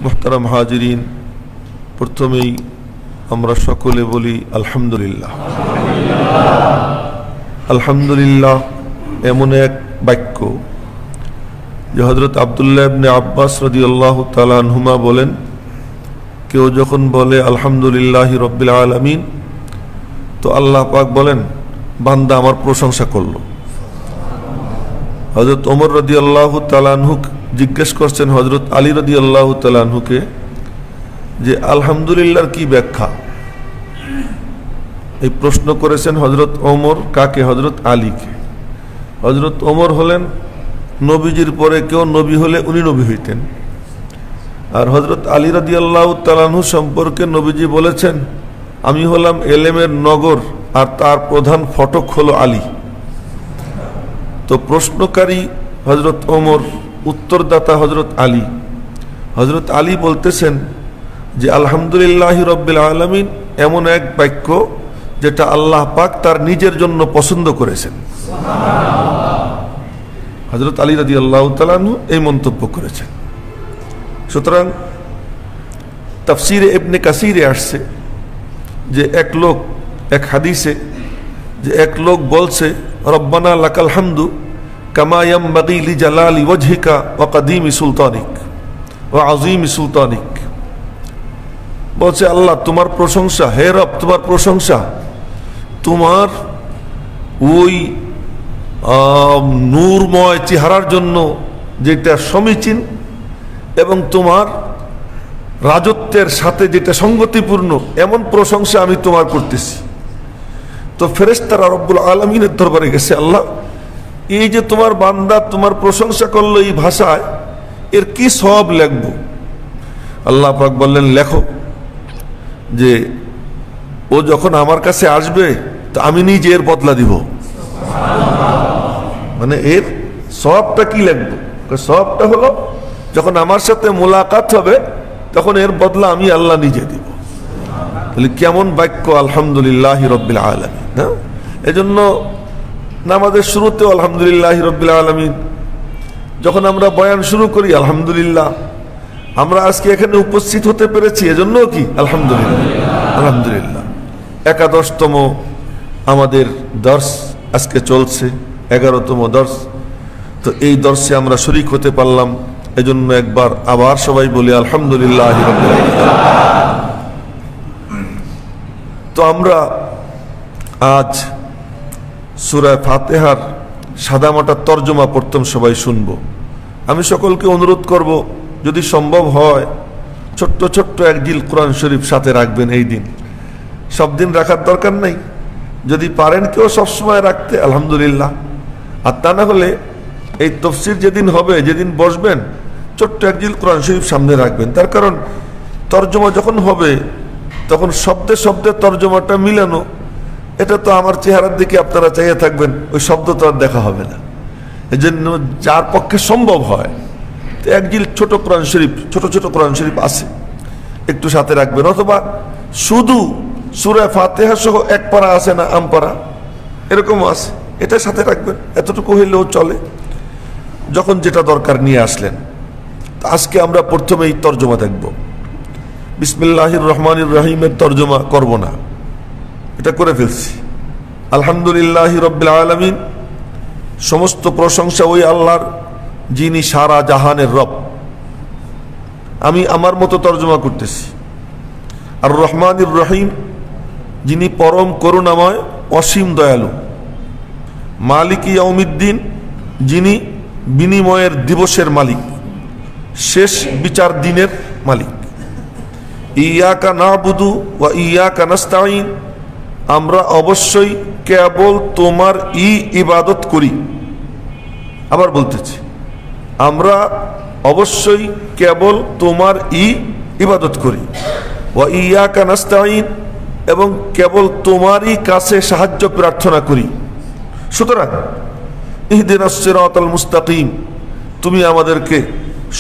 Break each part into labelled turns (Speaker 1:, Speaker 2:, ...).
Speaker 1: মুহতারাম হাজিরিন, প্রথমেই আমরা সকলে বলি আলহামদুলিল্লাহ। আলহামদুলিল্লাহ এমন এক বাক্য যে হযরত আব্দুল্লাহ ইবনে আব্বাস রাদিয়াল্লাহু তাআলা আনহুমা বলেন, কেউ যখন বলে আলহামদুলিল্লাহি রাব্বিল আলামিন, তো আল্লাহ পাক বলেন বান্দা আমার প্রশংসা করলো। হযরত ওমর রাদিয়াল্লাহু তাআলা আনহু জিজ্ঞেস করছেন হযরত আলী রাদিয়াল্লাহু তাআলা আনহুকে যে আলহামদুলিল্লাহর কি ব্যাখ্যা। এই প্রশ্ন করেছেন হযরত ওমর কাকে? হযরত আলীকে। হযরত ওমর হলেন নবীজির পরে কেউ নবী হলে উনি নবী হইতেন। আর হযরত আলী রাদিয়াল্লাহু তাআলা আনহু সম্পর্কে নবীজি বলেছেন, আমি হলাম এলেমের নগর আর তার প্রধান ফটক হলো আলী। তো প্রশ্নকারী হযরত ওমর, উত্তরদাতা হযরত আলী। হযরত আলী বলতেছেন যে আলহামদুলিল্লাহি রাব্বিল আলামিন এমন এক বাক্য যেটা আল্লাহ পাক তার নিজের জন্য পছন্দ করেছেন। হযরত আলী রাদিয়াল্লাহু তাআলা আনহু এই মন্তব্য করেছেন। সুতরাং তাফসীরে ইবনে কাসিরে আসছে যে এক হাদিসে যে এক লোক বলছে, রব্বানা লাকাল হামদু কামা ইয়ামবাগি লিজালালি ওয়াজহিকা ওয়া কাদিমি সুলতানিক ওয়া আযীমি সুলতানিক। বলছে আল্লাহ তোমার প্রশংসা, হে রব তোমার প্রশংসা তোমার ওই নূরময় চেহারার জন্য যেটা সমীচীন এবং তোমার রাজত্বের সাথে যেটা সঙ্গতিপূর্ণ, এমন প্রশংসা আমি তোমার করতেছি। তো ফেরেশতারা রব্বুল আলামিনের দরবারে গেছে, আল্লাহ এই যে তোমার বান্দা তোমার প্রশংসা করলো এই ভাষায়, এর কি সওয়াব লিখবো? আল্লাহ পাক বললেন, লেখো যে ও যখন আমার কাছে আসবে তো আমি নিজে এর বদলা দিব। মানে এর সওয়াবটা কি লিখবো? সওয়াবটা হলো যখন আমার সাথে মোলাকাত হবে তখন এর বদলা আমি আল্লাহ নিজে দিব। তাহলে কেমন বাক্য আলহামদুলিল্লাহি রাব্বিল আলামিন। না, এজন্য নামাজের শুরুতেও আলহামদুলিল্লাহি রাব্বিল আলামিন, যখন আমরা বয়ান শুরু করি আলহামদুলিল্লাহ। আমরা আজকে এখানে উপস্থিত হতে পেরেছি এজন্য কি আলহামদুলিল্লাহ। আলহামদুলিল্লাহ 11তম আমাদের দর্স আজকে চলছে, 11তম দর্স। তো এই দর্সে আমরা শরীক হতে পারলাম, এজন্য একবার আবার সবাই বলি আলহামদুলিল্লাহি রাব্বিল আলামিন। তো আমরা আজ সূরা ফাতিহার সাদামাটা তরজমা প্রথম সবাই শুনব। আমি সকলকে অনুরোধ করব, যদি সম্ভব হয় ছোট্ট ছোট্ট এক জিল কোরআন শরীফ সাথে রাখবেন। এই দিন সব দিন রাখার দরকার নেই, যদি পারেন কেউ সবসময় রাখতে আলহামদুলিল্লাহ। আর তা না হলে এই তাফসীর যেদিন হবে, যেদিন বসবেন, ছোট্ট এক জিল কোরআন শরীফ সামনে রাখবেন। তার কারণ তরজমা যখন হবে তখন শব্দে শব্দে তরজমাটা মিলানো, এটা তো আমার চেহারার দিকে আপনারা চাইয়ে থাকবেন, ওই শব্দ তো আর দেখা হবে না। এই জন্য যার পক্ষে সম্ভব হয় তো এক জিল ছোট কোরআন শরীফ, ছোট ছোট কোরআন শরীফ আছে, একটু সাথে রাখবেন। অথবা শুধু সূরা ফাতিহা সহ এক পারা আছে না, আম পারা, এরকমও আছে, এটা সাথে রাখবেন। এতটুকু হইলেও চলে, যখন যেটা দরকার নিয়ে আসলেন। আজকে আমরা প্রথমেই তরজমা দেখব। বিসমিল্লাহির রহমানির রহিমের তরজমা করব না, এটা করে ফেলছি। আলহামদুলিল্লাহি রাব্বিল আলামিন, সমস্ত প্রশংসা ওই আল্লাহর যিনি সারা জাহানের রব। আমি আমার মতো তরজমা করতেছি। আর রহমানির রহিম, যিনি পরম করুণাময় অসীম দয়ালু। মালিক ইয়াউমিদ্দিন, যিনি বিনিময়ের দিবসের মালিক, শেষ বিচার দিনের মালিক। ইয়াকা নাবুদু ওয়া ইয়াকা নাস্তাঈন, আমরা অবশ্যই কেবল তোমার ইবাদত করি। আবার বলতেছি, আমরা অবশ্যই কেবল তোমার ইবাদত করি। ওয়া ইয়াকা নাস্তাঈন, এবং কেবল তোমারই কাছে সাহায্য প্রার্থনা করি। সুতরাং ইহদিনাস সিরাতাল মুস্তাকিম, তুমি আমাদেরকে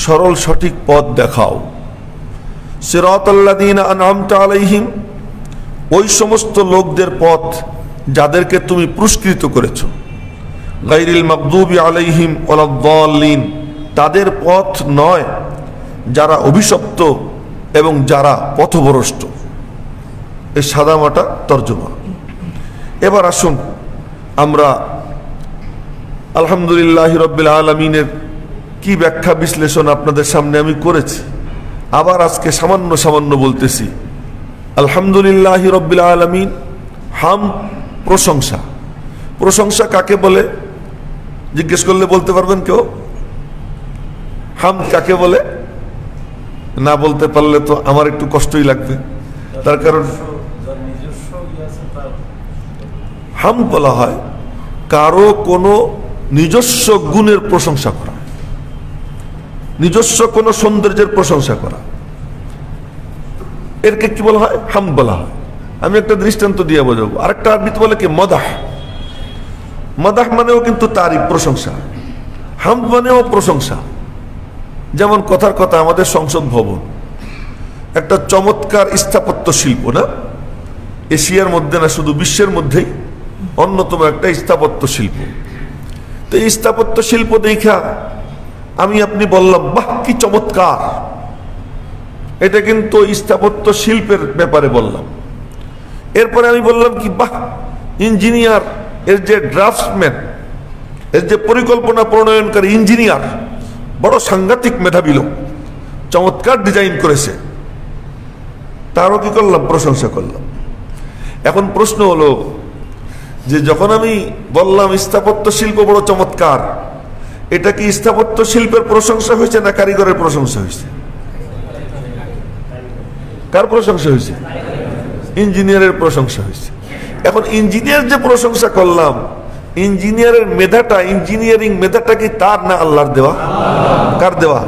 Speaker 1: সরল সঠিক পথ দেখাও। সিরাতাল্লাযীনা আনআমতা আলাইহিম, ওই সমস্ত লোকদের পথ যাদেরকে তুমি পুরস্কৃত করেছো। গায়রিল মাগদুবি আলাইহিম ওয়ালাদ-দাল্লিন, তাদের পথ নয় যারা অভিশপ্ত এবং যারা পথভ্রষ্ট। এই সাদামাটা তর্জমা। এবার আসুন আমরা আলহামদুলিল্লাহ রাব্বিল আলামিনের কি ব্যাখ্যা বিশ্লেষণ আপনাদের সামনে আমি করেছি, আবার আজকে সামান্য সামান্য বলতেছি। আলহামদুলিল্লাহ রাব্বিল আলামিন, হাম প্রশংসা। প্রশংসা কাকে বলে জিজ্ঞেস করলে বলতে পারবেন কেউ? হাম কাকে বলে? না বলতে পারলে তো আমার একটু কষ্টই লাগবে। তার কারণ হাম বলা হয় কারো কোনো নিজস্ব গুণের প্রশংসা করা, নিজস্ব কোনো সৌন্দর্যের প্রশংসা করা, এরকে কি বলা হয়? হাম বলা হয়। আমি একটা দৃষ্টান্ত দিয়ে বোঝাবো। আরেকটা আরবিতে বলে কি মদাহ। মদাহ মানেও কিন্তু তারিফ, প্রশংসা। হাম মানেও প্রশংসা। যেমন কথার কথা আমাদের সংসদ ভবন একটা চমৎকার স্থাপত্য শিল্প, না? এশিয়ার মধ্যে না, শুধু বিশ্বের মধ্যেই অন্যতম একটা স্থাপত্য শিল্প। তো এই স্থাপত্য শিল্প দেখা আমি আপনি বললাম বাহ কি চমৎকার, এটা কিন্তু স্থাপত্য শিল্পের ব্যাপারে বললাম। এরপরে আমি বললাম কি বাহ, ইঞ্জিনিয়ার এর যে ড্রাফটসম্যান, এর যে পরিকল্পনা প্রণয়নকারী ইঞ্জিনিয়ার, বড় সাংঘাতিক মেধাবী লোক, চমৎকার ডিজাইন করেছে, তারও কি করলাম? প্রশংসা করলাম। এখন প্রশ্ন হলো যে যখন আমি বললাম স্থাপত্য শিল্প বড় চমৎকার, এটা কি স্থাপত্য শিল্পের প্রশংসা হয়েছে না কারিগরের প্রশংসা হয়েছে? কার প্রশংসা হয়েছে? ইঞ্জিনিয়ারের প্রশংসা হয়েছে। এখন ইঞ্জিনিয়ার যে প্রশংসা করলাম, ইঞ্জিনিয়ারের মেধাটা, ইঞ্জিনিয়ারিং মেধাটা কি তার না আল্লাহর দেওয়া? কার দেওয়া?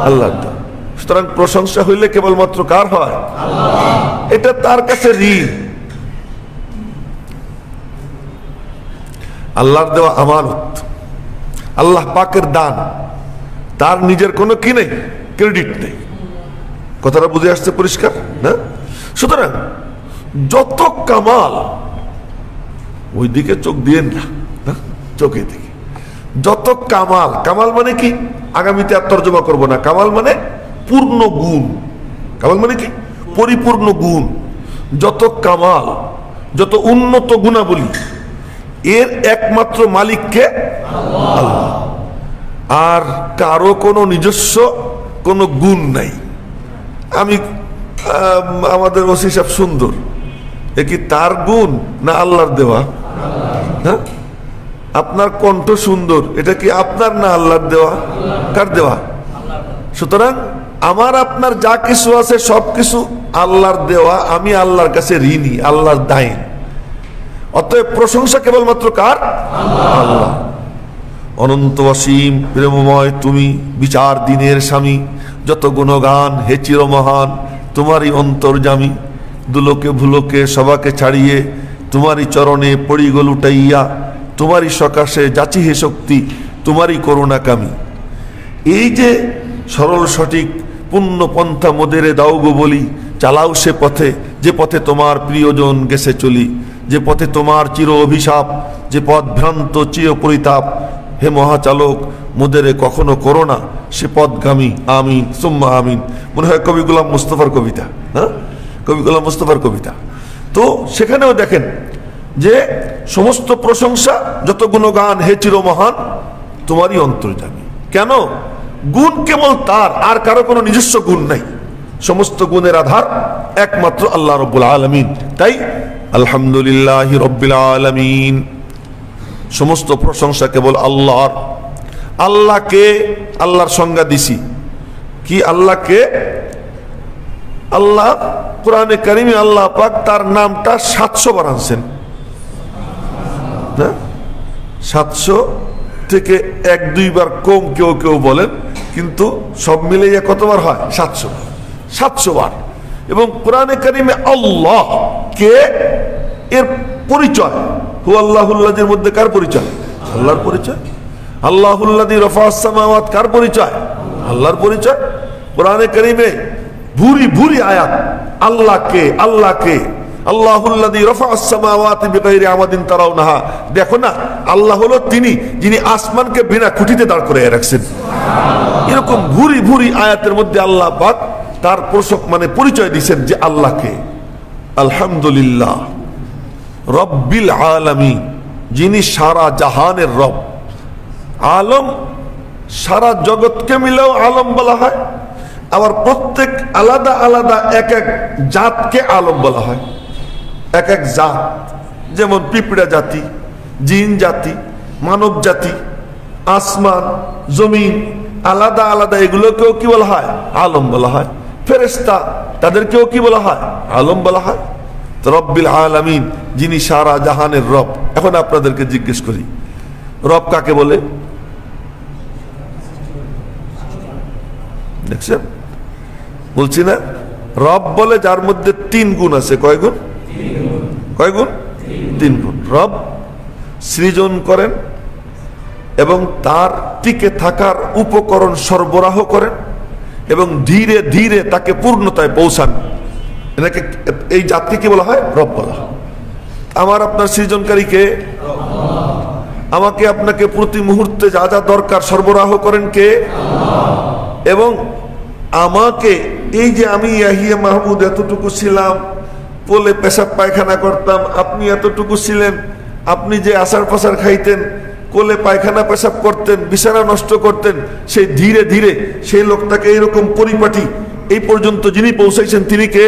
Speaker 1: আল্লাহর দেওয়া। সুতরাং প্রশংসা হইলে কেবলমাত্র কার হয়? এটা তার কাছে ঋণ, আল্লাহর দেওয়া আমানত, আল্লাহ পাকের দান, তার নিজের কোনো কি নেই, ক্রেডিট নেই। কথাটা বুঝে আসছে পরিষ্কার না? সুতরাং যত কামাল, ওই দিকে চোখ দিয়েন না, চোখে দিকে যত কামাল। কামাল মানে কি? আগামীতে আর তর্জমা করবো না। কামাল মানে পূর্ণ গুণ। কামাল মানে কি? পরিপূর্ণ গুণ। যত কামাল, যত উন্নত গুণাবলী, এর একমাত্র মালিককে আল্লাহ। আর কারো কোনো নিজস্ব কোনো গুণ নাই। আমি আমাদের ওসি সাহেব সুন্দর, এ কি তার গুণ না আল্লাহর দেওয়া? হ্যাঁ, আপনার কণ্ঠ সুন্দর, এটা কি আপনার না আল্লাহর দেওয়া? কার দেওয়া? সুতরাং আমার আপনার যা কিছু আছে সবকিছু আল্লাহর দেওয়া। আমি আল্লাহর কাছে ঋণী, আল্লাহর দাইন। অতএব প্রশংসা কেবলমাত্র কার? আল্লাহ। অনন্ত অসীম প্রেমময় তুমি, বিচার দিনের স্বামী, যত গুণগান হে চিরমহান, তোমারই অন্তর্যামী। দুলোকে ভুলোকে সবাকে ছাড়িয়ে তোমারই চরণে পড়ি গো লুটাইয়া, তোমারই সকাশে যাচি হে শক্তি, তোমারই করুণাকামী। এই যে সরল সঠিক পুণ্য পন্থা মোদেরে দাও গো বলি, চালাও সে পথে যে পথে তোমার প্রিয়জন গেছে চলি, যে পথে তোমার চির অভিশাপ, যে পথ ভ্রান্ত চির পরিতাপ। হে মহাচালক মোদেরে কখনো করো না সে পথগামী, আমিন সুম্মা আমিন। মনে হয় কবি গোলাম মুস্তফার কবিতা, হ্যাঁ, কবি গোলাম মুস্তফার কবিতা। তো সেখানেও দেখেন যে সমস্ত প্রশংসা, যত গুণগান হে চিরমহান, তোমারই অন্তর্যামী। কেন? গুণ কেবল তার, আর কারো কোনো নিজস্ব গুণ নাই। সমস্ত গুণের আধার একমাত্র আল্লাহ রাব্বুল আলামিন। তাই আলহামদুলিল্লাহ রাব্বিল আলামিন, সমস্ত প্রশংসা কেবল আল্লাহর। আল্লাহকে, আল্লাহর সংজ্ঞা দিছি কি? আল্লাহকে, আল্লাহ কোরআনে কারিমে আল্লাহ পাক তার নামটা 700 বার আনছেন। 700 থেকে 1-2 বার কম কেউ কেউ বলেন, কিন্তু সব মিলে কতবার হয়? 700 বার। এবং কোরআনে কারিমে আল্লাহ কে এর পরিচয়, হু আল্লাহুল্লাযির মধ্যে কার পরিচয়? আল্লাহর পরিচয়। আল্লাহুল্লাযী রাফা'আস সামাওয়াত কার পরিচয়? আল্লাহর পরিচয়। কোরআনে কারিমে ভুরি ভুরি আয়াত আল্লাহকে, আল্লাহকে, আল্লাহুল্লাযী রাফা'আস সামাওয়াতি বিগাইরি আমাদিন তারাউনাহা। দেখো না, আল্লাহ হলো তিনি যিনি আসমানকে বিনা খুঁটিতে দাঁড় করিয়ে রাখছেন। এরকম ভুরি ভুরি আয়াতের মধ্যে আল্লাহ পাক তার পরিচয় দিয়েছেন যে আল্লাহকে আলহামদুলিল্লাহ রব্বিল আলামিন, যিনি সারা জাহানের রব। আলম সারা জগৎকে মিলেও আলম বলা হয়, আবার প্রত্যেক আলাদা আলাদা এক এক জাতকে আলম বলা হয়। এক এক জাত, যেমন পিঁপড়া জাতি, জিন জাতি, মানব জাতি, আসমান জমিন আলাদা আলাদা, এগুলোকেও কি বলা হয়? আলম বলা হয়। ফেরেশতা তাদেরকেও কি বলা হয়? আলম বলা হয়। রব্বিল আলামিন, যিনি সারা জাহানের রব। এখন আপনাদেরকে জিজ্ঞেস করি, রব কাকে বলে? দেখছেন, বলছি না, রব বলে যার মধ্যে 3 গুণ আছে। কয় গুণ? কয় গুণ? 3 গুণ। রব সৃজন করেন এবং তার টিকে থাকার উপকরণ সরবরাহ করেন এবং ধীরে ধীরে তাকে পূর্ণতায় পৌঁছান। এনাকে, এই জাতকে কি বলা হয়? রব বলা হয়। আমার আপনার সৃজনকারীকে, আমাকে আপনাকে প্রতি মুহূর্তে যা যা দরকার সরবরাহ করেন কে? এবং আমাকে এই যে আমি ইয়াহিয়া মাহমুদ এতটুকু ছিলাম, পোলে পেশাব পায়খানা করতাম, আপনি এতটুকু ছিলেন, আপনি যে আসার পাসার খাইতেন, কোলে পায়খানা পেশাব করতেন, বিছানা নষ্ট করতেন, সেই ধীরে ধীরে সেই লোকটাকে এইরকম পরিপাটি এই পর্যন্ত যিনি পৌঁছাইছেন তিনি কে?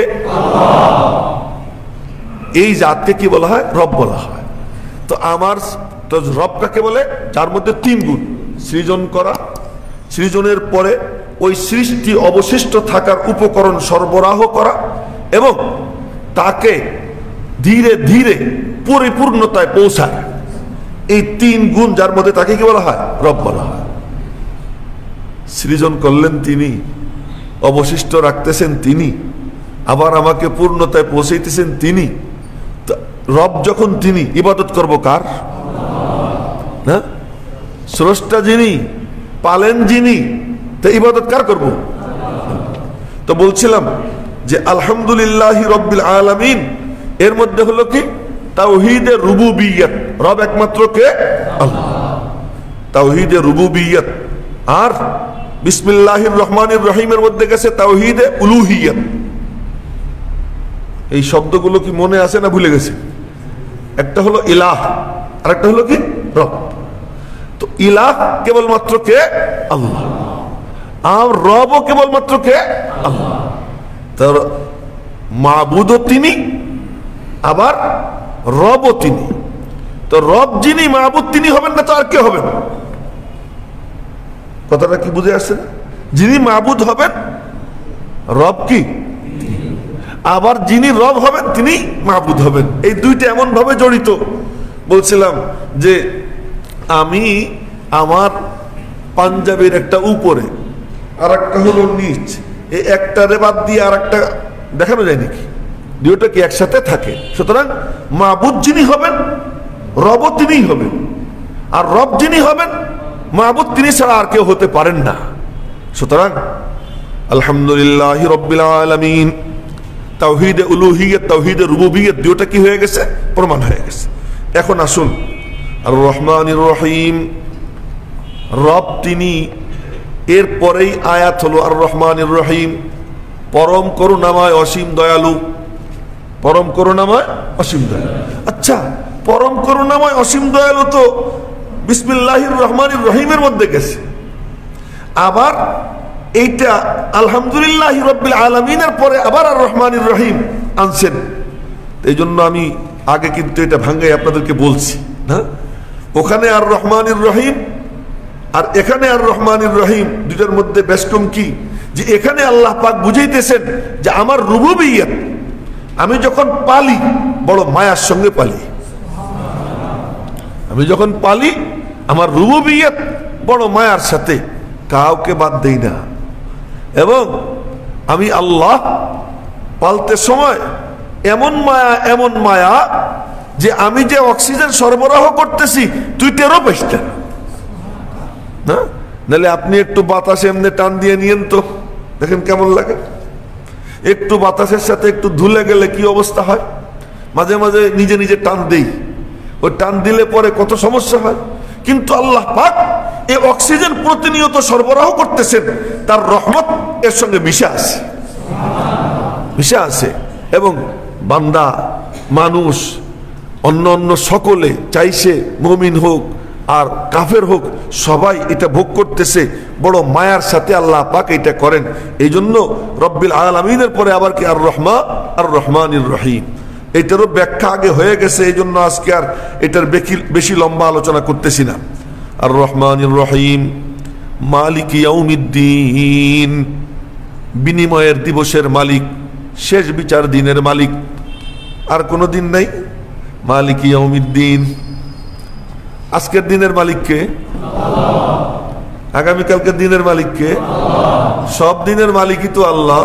Speaker 1: এই জাতকে কি বলা হয়? রব বলা হয়। তো আমার তো রব কাকে বলে? যার মধ্যে 3 গুণ, সৃজন করা, সৃজনের পরে ওই সৃষ্টি অবশিষ্ট থাকার উপকরণ সরবরাহ করা এবং তাকে ধীরে ধীরে পরিপূর্ণতায় পৌঁছায়। এই 3 গুণ যার মধ্যে তাকে কি বলা হয়? রব বলা হয়। সৃজন করলেন তিনি, অবশিষ্ট রাখতেছেন তিনি, আবার আমাকে পূর্ণতায় পৌঁছাইতেছেন তিনি। রব যখন তিনি, ইবাদত করব কার? না, স্রষ্টা যিনি, পালেন যিনি, তো ইবাদত কার করব? তো বলছিলাম যে আলহামদুলিল্লাহি রব্বিল আলামিন, এর মধ্যে হলো কি? তাওহীদে রুবুবিয়্যাত। রব একমাত্র কে? আল্লাহ। তাওহীদে রুবুবিয়্যাত। আর বিসমিল্লাহির রহমানির রহিমের মধ্যে গেছে তাওহীদে উলুহিয়্যাত। এই শব্দগুলো কি মনে আছে না ভুলে গেছে? একটা হলো ইলাহ, আর একটা হলো কি? রব। তো ইলাহ কেবলমাত্র কে? আল্লাহ। আর রবও কেবলমাত্র কে? আল্লাহ। তার মাবুদও তিনি, আবার রবও তিনি। তো রব যিনি, মাবুদ তিনি হবেন না তো আর কে হবেন? কথাটা কি বুঝে আসছে না? যিনি মাবুদ হবেন, রব কি? আবার যিনি রব হবেন তিনি মাবুদ হবেন। এই দুইটা এমন ভাবে জড়িত। বলছিলাম যে আমি আমার পাঞ্জাবের একটা উপরে আর একটা হলো নিচ, এই একটা বাদ দিয়ে আর একটা দেখানো যায় নাকি? দুইটা কি একসাথে থাকে? সুতরাং মাবুদ যিনি হবেন, রবও তিনিই হবেন। আর রব যিনি হবেন, মাবুদ তিনি ছাড়া আর কেউ হতে পারেন না। সুতরাং আলহামদুলিল্লাহি রব্বিল আলামিন, তাওহীদে উলুহিয়্যাত, তাওহীদে রুবুবিয়্যাত দুইটা কি হয়ে গেছে? প্রমাণ হয়ে গেছে। এখন আসুন, আর রহমানির রহিম, রব তিনি। এরপরেই আয়াত হলো আর রহমানির রহিম, পরম করুণাময় অসীম দয়ালু। পরম করুণাময় অসীম দয়ালু। আচ্ছা, পরম করুণাময় অসীম দয়ালু তো বিসমিল্লাহির রহমানির রহিমের মধ্যে গেছে। আবার এইটা আলহামদুলিল্লাহি রব্বিল আলামিনের পরে আবার আর রহমানির রহিম আনছেন। এই জন্য আমি আগে কিন্তু এটা ভাঙ্গাই আপনাদেরকে বলছি না, ওখানে আর রহমানির রহিম আর এখানে আর রহমানির রহিম, দুটার মধ্যে বেশ কম কি? যে এখানে আল্লাহ পাক বুঝাইতেছেন যে আমার রুবুবিয়্যাত, আমি যখন পালি বড় মায়ার সঙ্গে পালি। আমি যখন পালি আমার রুবুবিয়্যাত বড় মায়ার সাথে, কাউকে বাদ দেই না। এবং আমি আল্লাহ পালতে সময় এমন মায়া, এমন মায়া যে আমি যে অক্সিজেন সরবরাহ করতেছি তুই টেরও পাইস না। নাহলে আপনি একটু বাতাসে এমনি টান দিয়ে নিয়েন তো, দেখেন কেমন লাগে। একটু বাতাসের সাথে একটু ধুলে গেলে কি অবস্থা হয়? মাঝে মাঝে নিজে নিজে টান দেই, ওই টান দিলে পরে কত সমস্যা হয়। কিন্তু আল্লাহ পাক এই অক্সিজেন প্রতিনিয়ত সরবরাহ করতেছেন, তার রহমত এর সঙ্গে মিশে আছে। এবং বান্দা, মানুষ, অন্য অন্য সকলে, চাইছে মুমিন হোক আর কাফের হোক, সবাই এটা ভোগ করতেছে। বড় মায়ার সাথে আল্লাহ পাক এটা করেন। এই জন্য রব্বিল আলামিনের পরে আবার কি আর রহমানির রহিম, এটারও ব্যাখ্যা আগে হয়ে গেছে। এই জন্য আজকে আর এটার বেশি লম্বা আলোচনা করতেছি না। আর রহমানির রহিম, মালিক ইয়াউমিদ্দিন, বিনিময়ের দিবসের মালিক, শেষ বিচার দিনের মালিক। আর কোনো দিন নাই। মালিক ইয়াউমিদ্দিন, আজকের দিনের মালিককে, আগামীকালকের দিনের মালিককে, সব দিনের মালিকই তো আল্লাহ।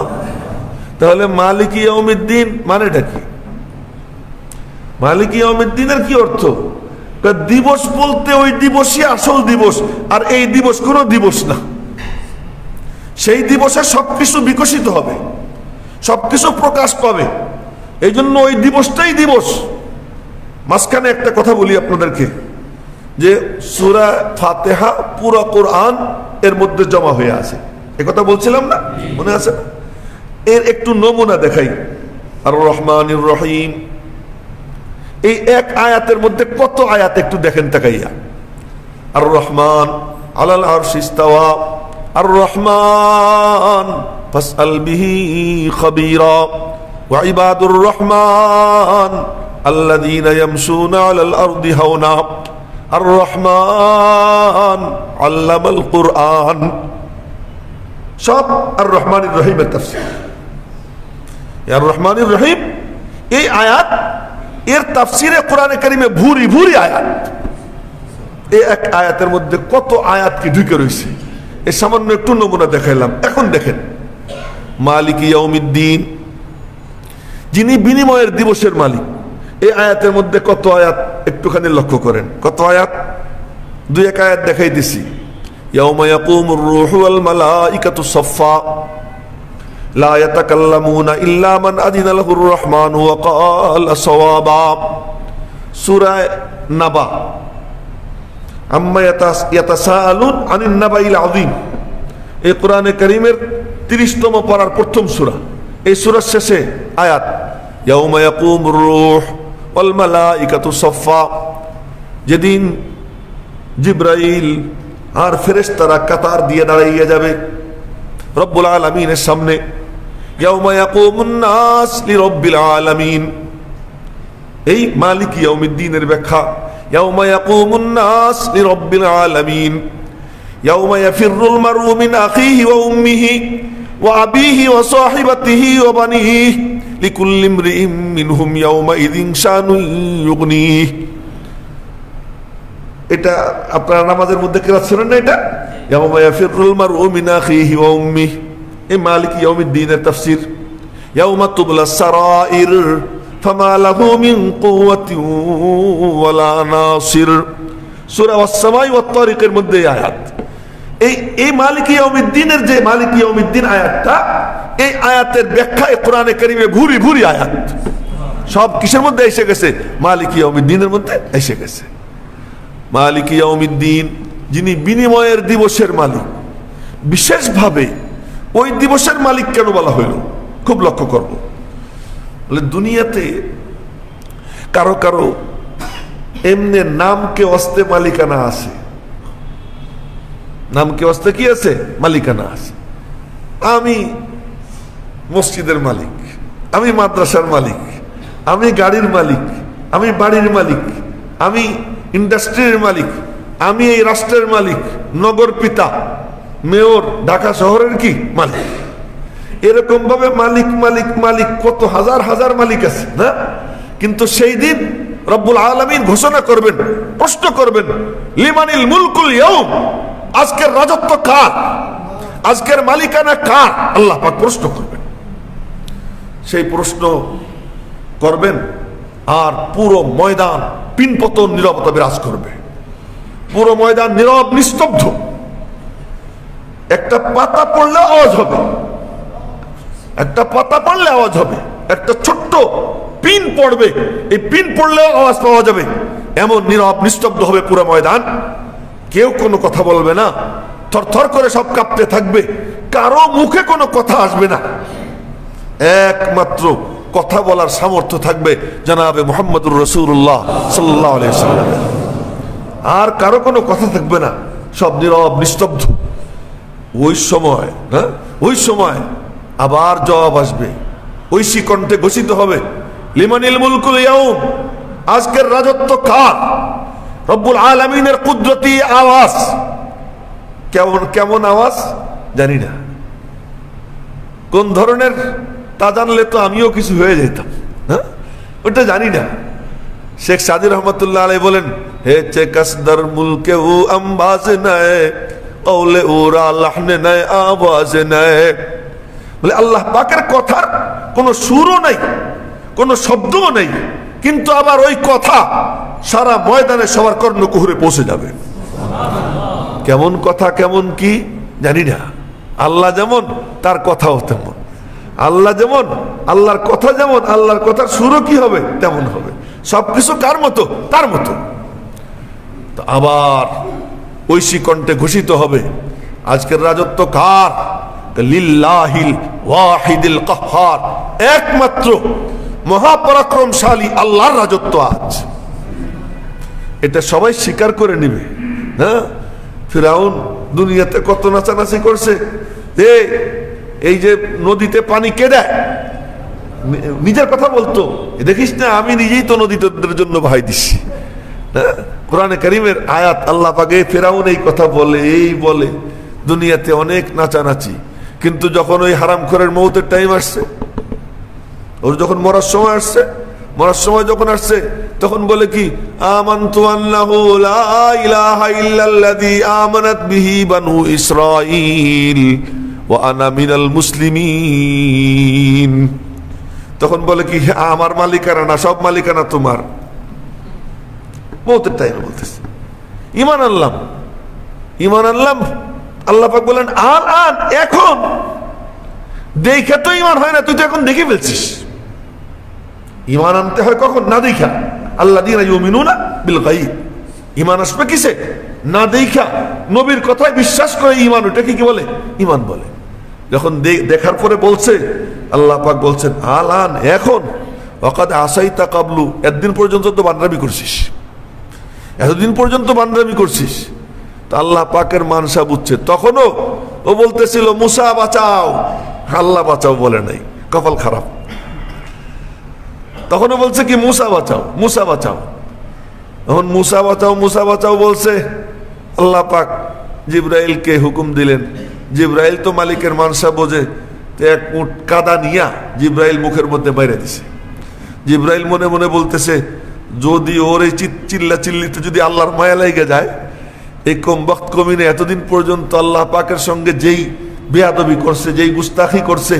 Speaker 1: তাহলে মালিক ইয়াউমিদ্দিন মানেটা কি? মালিক ইয়াউমিদ্দিনের কি অর্থ? দিবস বলতে ওই দিবসই আসল দিবস, আর এই দিবস কোনো দিবস না। সেই দিবসে সবকিছু বিকশিত হবে, সবকিছু প্রকাশ পাবে। এই জন্য ওই দিবসটাই দিবস। মাঝখানে একটা কথা বলি আপনাদেরকে, যে সূরা ফাতিহা পুরো কোরআন এর মধ্যে জমা হয়ে আছে, এ কথা বলছিলাম না, মনে আছে? এর একটু নমুনা দেখাই। আর রহমানির রহিম, এই এক আয়াতের মধ্যে কত আয়াত একটু দেখেন তাকাইয়া। আর রহমান আলাল আরশি ইস্তাওয়া, আর রহমান ফাসআল বিহি খাবীরা, ওয়া ইবাদুর রহমান আল্লাযীনা ইয়ামশুনা আলাল আরদি হাওনা, আর রহমান আল্লামাল কুরআন। সব আর রহমানির রহিমের তাফসীর। আর রহমানির রহিম এই আয়াত, এর তাফসিরে কোরআনে কারিমে ভুরি ভুরি আয়াত। এই এক আয়াতের মধ্যে কত আয়াত কি ঢুকে রয়েছে, এই সামান্য একটু নমুনা দেখাইলাম। এখন দেখেন, মালিক ইয়াউমিদ্দিন, যিনি বিনিময়ের দিবসের মালিক। এই আয়াতের মধ্যে কত আয়াত একটুখানি লক্ষ্য করেন। কত আয়াত? দুই এক আয়াত দেখাই দিছি। ইয়াউমা ইয়াকুমুর রূহু ওয়াল মালাইকাতু সাফফা, লা ইয়াতাকাল্লামুনা ইল্লা মান আযিনা লাহুর রহমানু ওয়া ক্বালা সাওয়াবা। সূরা নাবা, আম্মা ইয়াতাসাআলুন আনিন নাবাইল আযীম। এই কোরআনে কারীমের 30তম পারার প্রথম সূরা। এই সূরার শেষে আয়াত, ইয়াউমা ইয়াকুমুর রূহ ওয়াল মালাইকাতু সাফফা, যেদিন জিবরাইল আর ফেরেশতারা কাতার দিয়ে দাঁড়িয়ে যাবে রব্বুল আলামিনের সামনে। ইয়াউমা ইয়াকুমুন নাস লিরাব্বিল আলামিন, এই মালিক ইয়াউমিদ্দিনের ব্যাখ্যা। ইয়াউমা ইয়াকুমুন নাস লিরাব্বিল আলামিন, ইয়াউমা ইয়াফিরুল মারউ মিন আখিহি ওয়া উম্মিহি ওয়া আবিহি ওয়া সাহিবাতিহি ওয়া বানিহি লিকুল্লি ইমরিইম মিনহুম ইয়াউমাইযিন শানুন ইউগনিহি। এটা আপনারা নামাজের মধ্যে কিরাত শুনেন না? এটা ইয়াউমা ইয়াফিরুল মারউ মিন আখিহি ওয়া উম্মিহি, এই মালিক ইয়াউমিদ্দিনের তাফসীর। ইয়াউমা তুবলাস সারাইর ফামা লাহু মিন কুওয়াতিন ওয়ালা নাসির। সূরা ওয়াস-সামাই ওয়াত-তারিকের মধ্যে আয়াত। এই মালিক ইয়াউমিদ্দিনের যে মালিক ইয়াউমিদ্দিন আয়াতটা, এই আয়াতের ব্যাখ্যা কোরআনে কারীমে ভুরি ভুরি আয়াত। সব কিসের মধ্যে এসে গেছে? মালিক ইয়াউমিদ্দিনের মধ্যে এসে গেছে। মালিক ইয়াউমিদ্দিন, যিনি বিনিময়ের দিবসের মালিক। বিশেষভাবে ওই দিবসের মালিক কেন বলা হইল খুব লক্ষ্য করব। দুনিয়াতে কারো কারো এমনি নামকে অস্তে মালিকানা আছে, নামকে অস্তে কি আছে? মালিকানা আছে। আমি মসজিদের মালিক, আমি মাদ্রাসার মালিক, আমি গাড়ির মালিক, আমি বাড়ির মালিক, আমি ইন্ডাস্ট্রির মালিক, আমি এই রাষ্ট্রের মালিক, নগর পিতা, মেয়র, ঢাকা শহরের কি মালিক। এরকম ভাবে মালিক মালিক মালিক কত হাজার হাজার মালিক আছে না? কিন্তু সেই দিন রব্বুল আলামিন ঘোষণা করবেন, প্রশ্ন করবেন, লিমানিল মুলকুল ইয়াউম, আজকের রাজত্ব কার, আজকের মালিকানা কার? আল্লাহ পাক প্রশ্ন করবেন। সেই প্রশ্ন করবেন আর পুরো ময়দান পিনপতন নীরবতা বিরাজ করবে। পুরো ময়দান নীরব নিস্তব্ধ। একটা পাতা পড়লে আওয়াজ হবে, একটা পাতা পড়লে আওয়াজ হবে, একটা ছোট্ট পিন পড়বে, এই পিন পড়লেও আওয়াজ পাওয়া যাবে। এমন নীরব নিস্তব্ধ হবে পুরো ময়দান। কেউ কোনো কথা বলবে না, থরথর করে সব কাঁপতে থাকবে, কারো মুখে কোনো কথা আসবে না, একমাত্র কথা বলার সামর্থ্য থাকবে জনাবে মুহাম্মদুর রাসূলুল্লাহ সাল্লাল্লাহু আলাইহি ওয়াসাল্লাম। আর কারো কোনো কথা থাকবে না, সব নীরব নিস্তব্ধ। ওই সময় আবার জবাব আসবে, ঐশী কণ্ঠে ঘোষিত হবে, লিমানিল মুলকুল ইয়াউম, আজকের রাজত্ব কার? রব্বুল আলামিনের কুদরতি আওয়াজ। কেমন আওয়াজ জানি না, কোন ধরনের তা জানলে তো আমিও কিছু হয়ে যেতাম, ওটা জানি না। শেখ সাদি রহমতুল্লাহ আলাইহি বলেন, হে চেকাসদার মুলকে ও আম্বাজ নয়, কওলে ওরা লাহনে নয়, আওয়াজ নয়। বলে আল্লাহ পাকের কথার কোনো সুরও নাই, কোনো শব্দও নেই, কিন্তু আবার ওই কথা সারা ময়দানে সবার কর্ণকুহরে পৌঁছে যাবে। কেমন কথা, কেমন কি জানি না। আল্লাহ যেমন, তার কথাও তেমন। আল্লাহ যেমন, আল্লাহর কথা যেমন, আল্লাহর কথার সুরও কি হবে তেমন হবে। সবকিছু কার মতো? তার মতো। তো আবার ঐশী কণ্ঠে ঘোষিত হবে, আজকের রাজত্ব কার? লিল্লাহিল ওয়াহিদিল কাহ্হার, একমাত্র মহাপরাক্রমশালী আল্লাহর রাজত্ব আজ। এটা সবাই স্বীকার করে নিবে। হ্যাঁ, ফিরাউন দুনিয়াতে কত নাচানাচি করছে, এই যে নদীতে পানি কে দেয়, নিজের কথা বলতো, দেখিস না আমি নিজেই তো নদীদের জন্য ভাই দিচ্ছি। কোরআনে কারীমের আয়াত, আল্লাহ পাক ফিরাউন এই কথা বলে, এই বলে দুনিয়াতে অনেক নাচানাচি, কিন্তু যখন ওই হারামখোরের মৌতের টাইম আসছে, ওর যখন মরার সময় আসছে, মরার সময় যখন আসছে তখন বলে কি, আমানতু আন্নাহু লা ইলাহা ইল্লাল্লাযী আমানাত বিহি বানু ইসরাঈল ওয়া আনা মিনাল মুসলিমিন। তখন বলে কি, আমার মালিকানা না, সব মালিকানা তোমার। মৌতের টাইমে বলতেছে ঈমান আনলাম, ঈমান আনলাম। আল্লাহ পাক বলেন আল আন, এখন দেখে তো ঈমান হয় না, তুই তো এখন দেখে ফেলছিস। ঈমান আনতে হয় কখন? না দেখা। আল্লাযীনা ইউমিনুনা বিল গায়ব, ঈমান আসবে কিসে? না দেখা। নবীর কথায় বিশ্বাস করে ঈমান, ওটাকে কি বলে? ঈমান বলে। যখন দেখার পরে বলছে, আল্লাহ পাক বলছেন আল আন, এখন। ওয়াকাদ আসাইতা কাবলু, এতদিন পর্যন্ত তো বান্দামি করছিস, এতদিন পর্যন্ত বান্দামি করছিস। তো আল্লাহ পাকের মানসা বুঝছে। তখনও ও বলতেছিল মুসা বাঁচাও, আল্লাহ বাঁচাও বলে নাই, কপাল খারাপ। তখনও বলছে কি মুসা বাঁচাও, মুসা বাঁচাও। এখন মুসা বাঁচাও, মুসা বাঁচাও বলছে, আল্লাহ পাক জিব্রাইলকে হুকুম দিলেন। জিব্রাইল তো মালিকের মানসা বোঝে, তো এক মুঠ কাদা নিয়া জিব্রাইল মুখের মধ্যে বাইরে দিছে। জিব্রাইল মনে মনে বলতেছে, যদি ওর এই চিল্লা চিল্লিতে যদি আল্লাহর মায়া লেগে যায়, এই কমবক্ত কমিনে এতদিন পর্যন্ত আল্লাহ পাকের সঙ্গে যেই বেয়াদবি করছে, যেই গুস্তাখি করছে,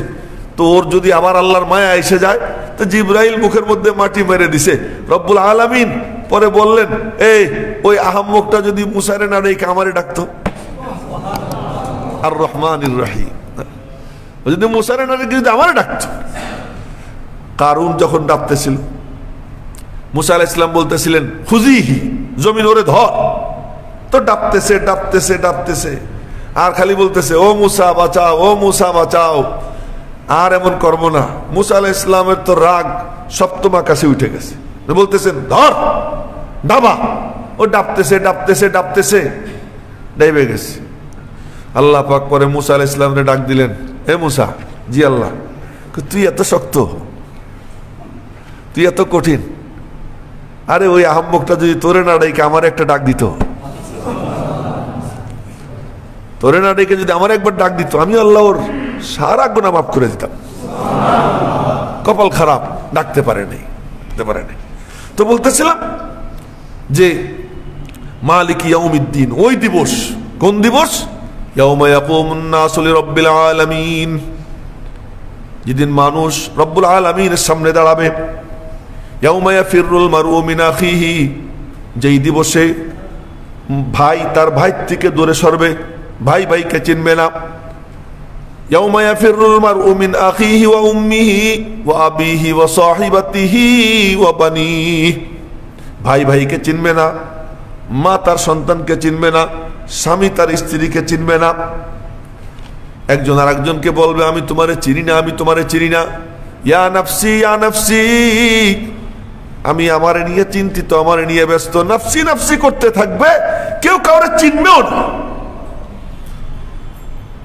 Speaker 1: তো ওর যদি আবার আল্লাহর মায়া এসে যায়, তো জিব্রাইল মুখের মধ্যে মাটি মেরে দিছে। রব্বুল আলামিন পরে বললেন, এই ওই আহাম্মকটা যদি মুসারে না রেখে আমারে ডাকতো, আর রহমানির রহিম, যদি মুসারে না রেখে যদি আমারে ডাকতো। কারুন যখন ডাকতেছিল, মুসা আলাইহিস সালাম বলতেছিলেন খুজিহি, জমিন ওরে ধর। তো ডাকতেছে ডাকতেছে ডাকতেছে, আর খালি বলতেছে ও মুসা বাঁচাও, ও মুসা বাঁচাও। আর এমন করবো না। মুসা আলাইহিস সালামের তো রাগ সপ্তম আকাশে উঠে গেছে, বলতেছেন ধর, ডাবা। ও ডাকতেছে ডাকতেছে ডাকতেছে, ডাইবে গেছে। আল্লাহ পাক পরে মুসা আলাইহিস সালামরে ডাক দিলেন, হে মুসা। জি আল্লাহ। তুই এত শক্ত, তুই এত কঠিন, আরে ওই আহাম্মকটা যদি তোরে না ডেকে আমার একটা ডাক দিত, তোরে না ডেকে যদি আমার একবার ডাক দিত, আমি আল্লাহ ওর সারা গুনাহ মাফ করে দিতাম। কপাল খারাপ, ডাকতে পারে নাই, ডাকতে পারে নাই। তো বলতেছিলাম যে মালিক ইয়াউমিদ্দিন, ওই দিবস। কোন দিবস? ইয়াউমা ইয়াকুমুন নাসু লিরাব্বিল আলামিন, যেদিন মানুষ রব্বুল আলামিনের সামনে দাঁড়াবে। ইয়াউমা ইয়াফিরুল মারউ মিন আখিহি, যেই দিবসে ভাই তার ভাই থেকে দূরে সরবে, ভাই ভাইকে চিনবে না। ইয়াউমা ইয়াফিরুল মারউ মিন আখিহি ওয়া উম্মিহি ওয়া আবিহি ওয়া সাহিবাতিহি ওয়া বানিহি, ভাই ভাইকে চিনবে না, মা তার সন্তানকে চিনবে না, স্বামী তার স্ত্রীকে চিনবে না, একজন আরেকজনকে বলবে আমি তোমারে চিনি না, আমি তোমারে চিনি না, ইয়া নাফসি ইয়া নাফসি, আমি আমারে নিয়ে চিন্তিত, আমারে নিয়ে ব্যস্ত, নাফসি নাফসি করতে থাকবে, কেউ কাউরে চিনবেও না।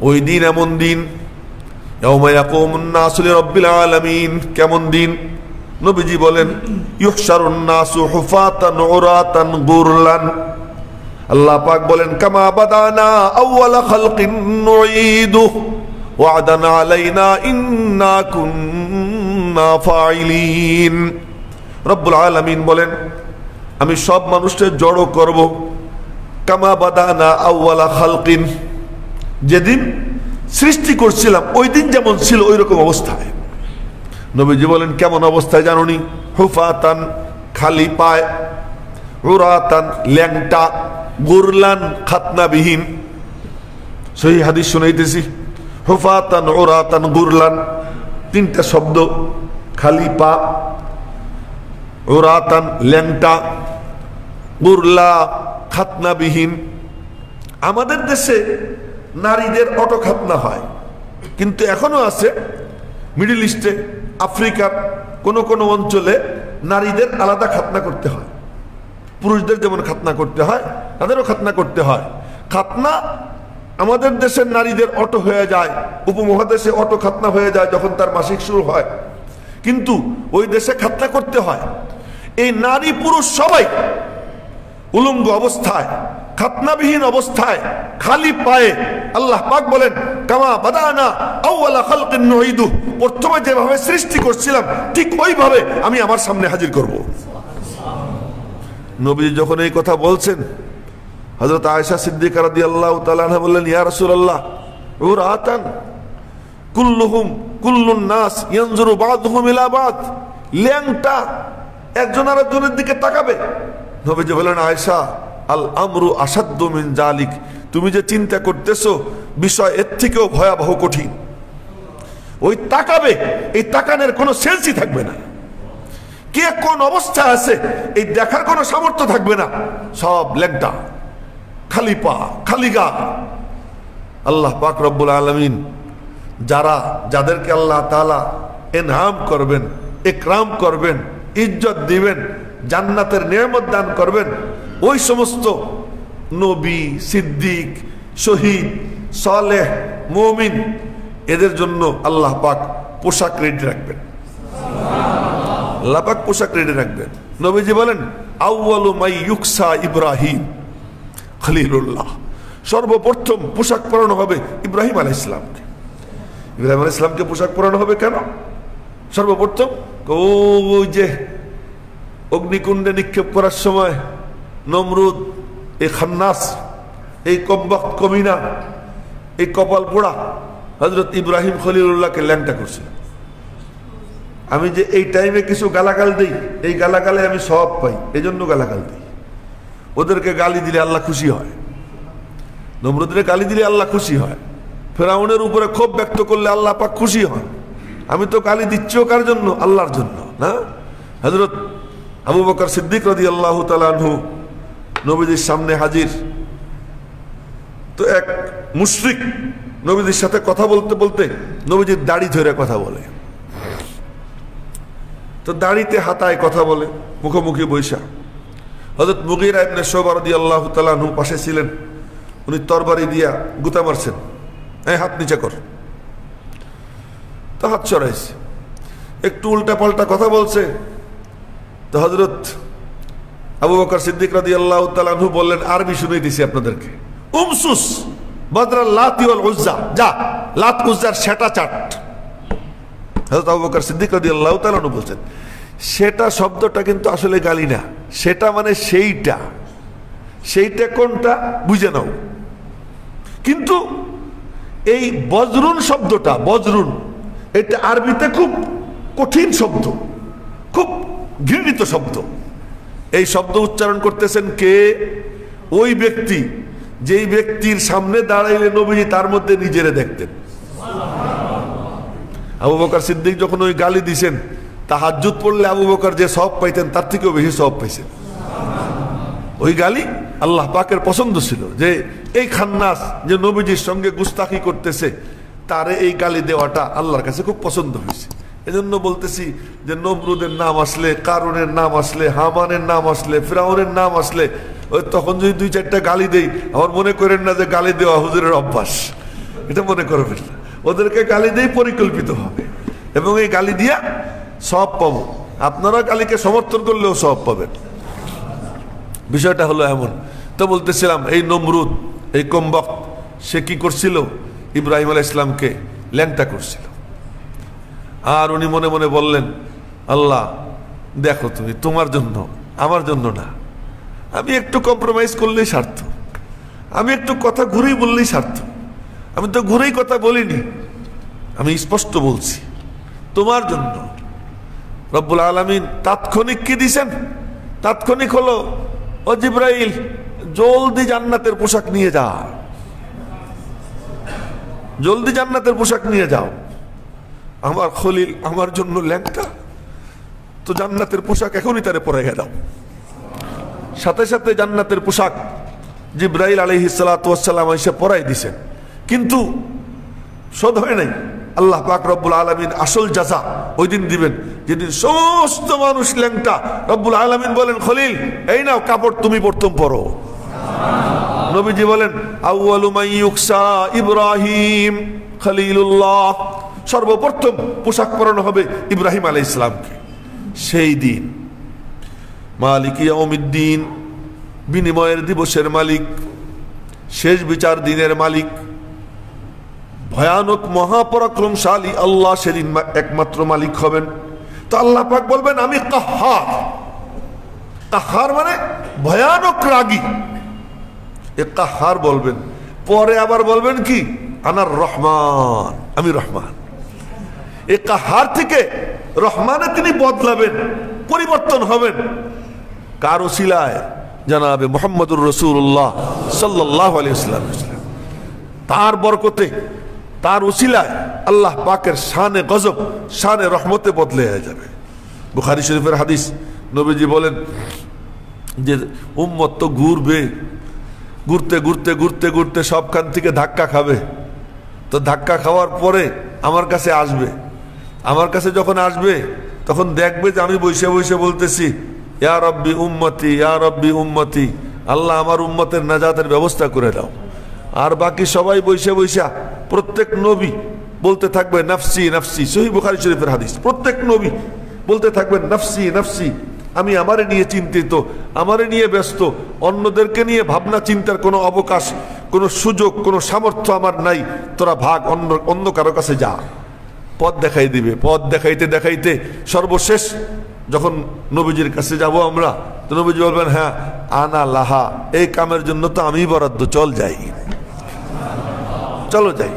Speaker 1: ওই দিন এমন দিন, ইয়াউমা ইয়াকুমুন নাসু লিরাব্বিল আলামিন, কেমন দিন? নবীজি বলেন ইউহশারুন নাসু হুফাতান উরাতান গুরলান, আল্লাহ পাক বলেন কামা বাদানা আউয়ালা খালকিন নুঈদুহু ওয়া'দান আলাইনা ইন্না কুন্না ফাইলিন। রব্বুল আলামিন বলেন আমি সব মানুষকে জড়ো করব, কামা বাদানা আউয়ালা খালকিন, যেদিন সৃষ্টি করছিলাম ওই দিন যেমন ছিল ওই রকম অবস্থায়। নবীজি বলেন কেমন অবস্থায় জানুনি? হুফাতান, খালি পায়, উরাতান, ল্যাংটা, গুরলান, খাতনাবিহীন। সহি হাদিস শুনাইতেছি, হুফাতান উরাতান গুরলান, তিনটা শব্দ, খালি পা, উরাতান ল্যাংটা, গুরলা খাতনাবিহীন। আমাদের দেশে নারীদের অটো খাতনা হয়, কিন্তু এখনো আছে মিডল ইস্টে, আফ্রিকার কোন কোন অঞ্চলে নারীদের আলাদা খাতনা করতে হয়। পুরুষদের যেমন খাতনা করতে হয় তাদেরও খাতনা করতে হয়। খাতনা আমাদের দেশের নারীদের অটো হয়ে যায়, উপমহাদেশে অটো খাতনা হয়ে যায় যখন তার মাসিক শুরু হয়, কিন্তু ওই দেশে খাতনা করতে হয়। এই নারী পুরুষ সবাই উলঙ্গ অবস্থায়, খাতনাবিহীন অবস্থায়, খালি পায়ে, আল্লাহ পাক বলেন কামা বাদানা আউয়ালা খালকিন নুঈদুহু, প্রথমে যেভাবে সৃষ্টি করছিলাম ঠিক ওইভাবে আমি আমার সামনে হাজির করব। নবী যখন এই কথা বলছেন, হযরত আয়েশা সিদ্দিকা রাদিয়াল্লাহু তাআলা আনহা বললেন ইয়া রাসূলুল্লাহ উরাতান কুল্লুন নাস ইয়ানজুরু বা'দুহুম ইলা বা'দ, ল্যাংটা একজন আরেকজনের দিকে তাকাবে। নবীজি বললেন আয়েশা আল আমরু আসাদ্দু মিন জালিক, তুমি যে চিন্তা করতেছো বিষয় এর থেকেও ভয়াবহ কঠিন। ওই তাকাবে, এই তাকানোর কোনো সেন্সই থাকবে না, কে কোন অবস্থা আছে এই দেখার কোনো সামর্থ্য থাকবে না, সব ল্যাংটা, খালি পা, খালি গা। আল্লাহ পাক রব্বুল আলামিন যাদেরকে আল্লাহ তাআলা ইনআম করবেন, ইকরাম করবেন, ইজ্জত দিবেন, জান্নাতের নিয়ামত দান করবেন, ওই সমস্ত নবী, সিদ্দিক, শহীদ, সালেহ, মুমিন, এদের জন্য আল্লাহ পাক পোশাক রেডি রাখবেন। আল্লাহ পাক পোশাক রেডি রাখবেন। নবীজি বলেন আউয়ালু মাই ইউকসা ইব্রাহিম খলিলুল্লাহ, সর্বপ্রথম পোশাক পরানো হবে ইব্রাহিম আলাইহিস সালামকে। ইব্রাহিম আলাইহিস সালামকে পোশাক পরানো হবে কেন? সর্বপ্রথম ওই যে অগ্নিকুণ্ডে নিক্ষেপ করার সময় নমরুদ, এই খান্নাস, এই কমবক্ত কমিনা, এই কপাল পোড়া হযরত ইব্রাহিম খলিলুল্লাহকে ল্যাংটা করছিল। আমি যে এই টাইমে কিছু গালাগাল দিই, এই গালাগালে আমি সওয়াব পাই, এই জন্য গালাগাল দিই। ওদেরকে গালি দিলে আল্লাহ খুশি হয়, নমরুদের গালি দিলে আল্লাহ খুশি হয়, ফেরাউনের উপরে ক্ষোভ ব্যক্ত করলে আল্লাহ পাক খুশি হয়। আমি তো গালি দিচ্ছিও কার জন্য? আল্লাহর জন্য না। হযরত আবু বকর সিদ্দিক রাদিয়াল্লাহু তাআলা আনহু নবীজির সামনে হাজির, তো এক মুশরিক নবীজির সাথে কথা বলতে বলতে নবীজির দাড়ি ধরে কথা বলে, তো দাড়িতে হাতায় কথা বলে, মুখোমুখি বৈশা। হযরত মুগীরা ইবনে শুবা রাদিয়াল্লাহু তাআলা আনহু পাশে ছিলেন, উনি তরবারি দিয়া গুতা মারছেন, এই হাত নিচে কর, তো হাত সরাইছে, একটু উল্টা পাল্টা কথা বলছে। তো হযরত আবু বকর সিদ্দিক রাদিয়াল্লাহু তাআলা আনহু বললেন আরবি শুনাইতেছি আপনাদেরকে, উমসুস বদরাল লাত ওয়াল উজ্জা, যা লাত উজ্জার সেটা চাট। হযরত আবু বকর সিদ্দিক রাদিয়াল্লাহু তাআলা আনহু বলছেন সেটা শব্দটা কিন্তু আসলে গালি না, সেটা মানে সেইটা, সেইটা কোনটা বুঝে নাও। কিন্তু এই বজরুন শব্দটা, বজরুন, এটা আরবিতে খুব কঠিন শব্দ, খুব ঘৃণিত শব্দ। এই শব্দ উচ্চারণ করতেছেন কে? ওই ব্যক্তি যেই ব্যক্তির সামনে দাঁড়াইলে নবীজি তার মধ্যে নিজেরে দেখতেন। আবু বকর সিদ্দিক যখন ওই গালি দিছেন, তাহাজ্জুদ পড়লে আবু বকর যে সওয়াব পাইতেন তার থেকেও বেশি সওয়াব পাইছেন। ওই গালি আল্লাহ পাকের পছন্দ ছিল, যে এই খান্নাস যে নবীজির সঙ্গে গুস্তাখি করতেছে তারে এই গালি দেওয়াটা আল্লাহর কাছে খুব পছন্দ হয়েছে। এজন্য বলতেছি যে নমরুদের নাম আসলে, কারুনের নাম আসলে, হামানের নাম আসলে, ফিরাউনের নাম আসলে ওই তখন যদি 2-4টা গালি দেই, আমার মনে করেন না যে গালি দেওয়া হুজুরের অভ্যাস, এটা মনে করবেন না। ওদেরকে গালি দেই পরিকল্পিত হবে, এবং এই গালি দিয়া সওয়াব পাবো। আপনারা গালিকে সমর্থন করলেও সওয়াব পাবেন। বিষয়টা হলো এমন। তো বলতেছিলাম, এই নমরুদ, এই কমবক্ত, সে কি করছিল? ইব্রাহিম আলাইহিস সালামকে ল্যাংটা করছিল। আর উনি মনে মনে বললেন, আল্লাহ দেখো, তুমি তোমার জন্য, আমার জন্য না। আমি একটু কম্প্রোমাইজ করলেই স্বার্থ, আমি একটু কথা ঘুরেই বললেই স্বার্থ। আমি তো ঘুরেই কথা বলিনি, আমি স্পষ্ট বলছি তোমার জন্য। রব্বুল আলামিন তাৎক্ষণিক কি দিছেন? তাৎক্ষণিক হলো, ও জিবরাইল জলদি জান্নাতের পোশাক নিয়ে যা, জলদি জান্নাতের পোশাক নিয়ে যাও। আমার খলিল আমার জন্য ল্যাংটা, তো জান্নাতের পোশাক এখনই তারে পরাইয়া দাও। সাথে সাথে জান্নাতের পোশাক জিবরাইল আলাইহিস সালাতু ওয়াস সালাম এসে পরাই দিছেন, কিন্তু শোধ হয় নাই। আল্লাহ পাক রব্বুল আলামিন আসল জাযা ওই দিন দিবেন, যেদিন সমস্ত মানুষ ল্যাংটা। রব্বুল আলামিন বলেন, খলিল এই নাও কাপড়, তুমি প্রথম পরো। নবীজি বলেন, আউয়ালু মান ইউকসা ইব্রাহিম খলিলুল্লাহ, সর্বপ্রথম পোশাক পরানো হবে ইব্রাহিম আলাইহিস সালামকে। সেই দিন মালিক ইয়াউমিদ্দিন, বিনিময়ের দিবসের মালিক, শেষ বিচার দিনের মালিক, ভয়ানক মহাপরাক্রমশালী আল্লাহ সেদিন একমাত্র মালিক হবেন। তো আল্লাহ পাক বলবেন, আমি কাহ্হার। কাহ্হার মানে ভয়ানক রাগী, এ কাহ্হার বলবেন। পরে আবার বলবেন কি, আনার রহমান, আমি রহমান। এ কাহ্হার থেকে রহমানে তিনি বদলাবেন, পরিবর্তন হবেন। কার ওসিলায়? জানাবে মুহাম্মদুর রাসূলুল্লাহ সাল্লাল্লাহু আলাইহি ওয়াসাল্লাম। তার বরকতে, তার ওসিলায় আল্লাহ পাকের শানে গজব, শানে রহমতে বদলে যাবে। বুখারী শরীফের হাদিস, নবীজি বলেন যে উম্মত তো ঘুরবে, ঘুরতে ঘুরতে ঘুরতে ঘুরতে সবখান থেকে ধাক্কা খাবে। তো ধাক্কা খাওয়ার পরে আমার কাছে আসবে। আমার কাছে যখন আসবে তখন দেখবে যে আমি বসে বসে বলতেছি, ইয়া রব্বি উম্মতি, ইয়া রব্বি উম্মতি, আল্লাহ আমার উম্মতের নাজাতের ব্যবস্থা করে দাও। আর বাকি সবাই বসে বসে, প্রত্যেক নবী বলতে থাকবে নাফসি নাফসি। সহিহ বুখারী শরীফের হাদিস, প্রত্যেক নবী বলতে থাকবেন নাফসি নাফসি, আমি আমারে নিয়ে চিন্তিত, আমারে নিয়ে ব্যস্ত, অন্যদেরকে নিয়ে ভাবনা চিন্তার কোনো অবকাশ, কোনো সুযোগ, কোনো সামর্থ্য আমার নাই। তোরা ভাগ, অন্য কারো কাছে যা। পথ দেখাই দিবে। পথ দেখাইতে দেখাইতে সর্বশেষ যখন নবীজির কাছে যাব আমরা, তো নবীজি বলবেন, হ্যাঁ আনা লাহা, এই কামের জন্য তো আমি বরাদ্দ, চল যাই, চলো যাই।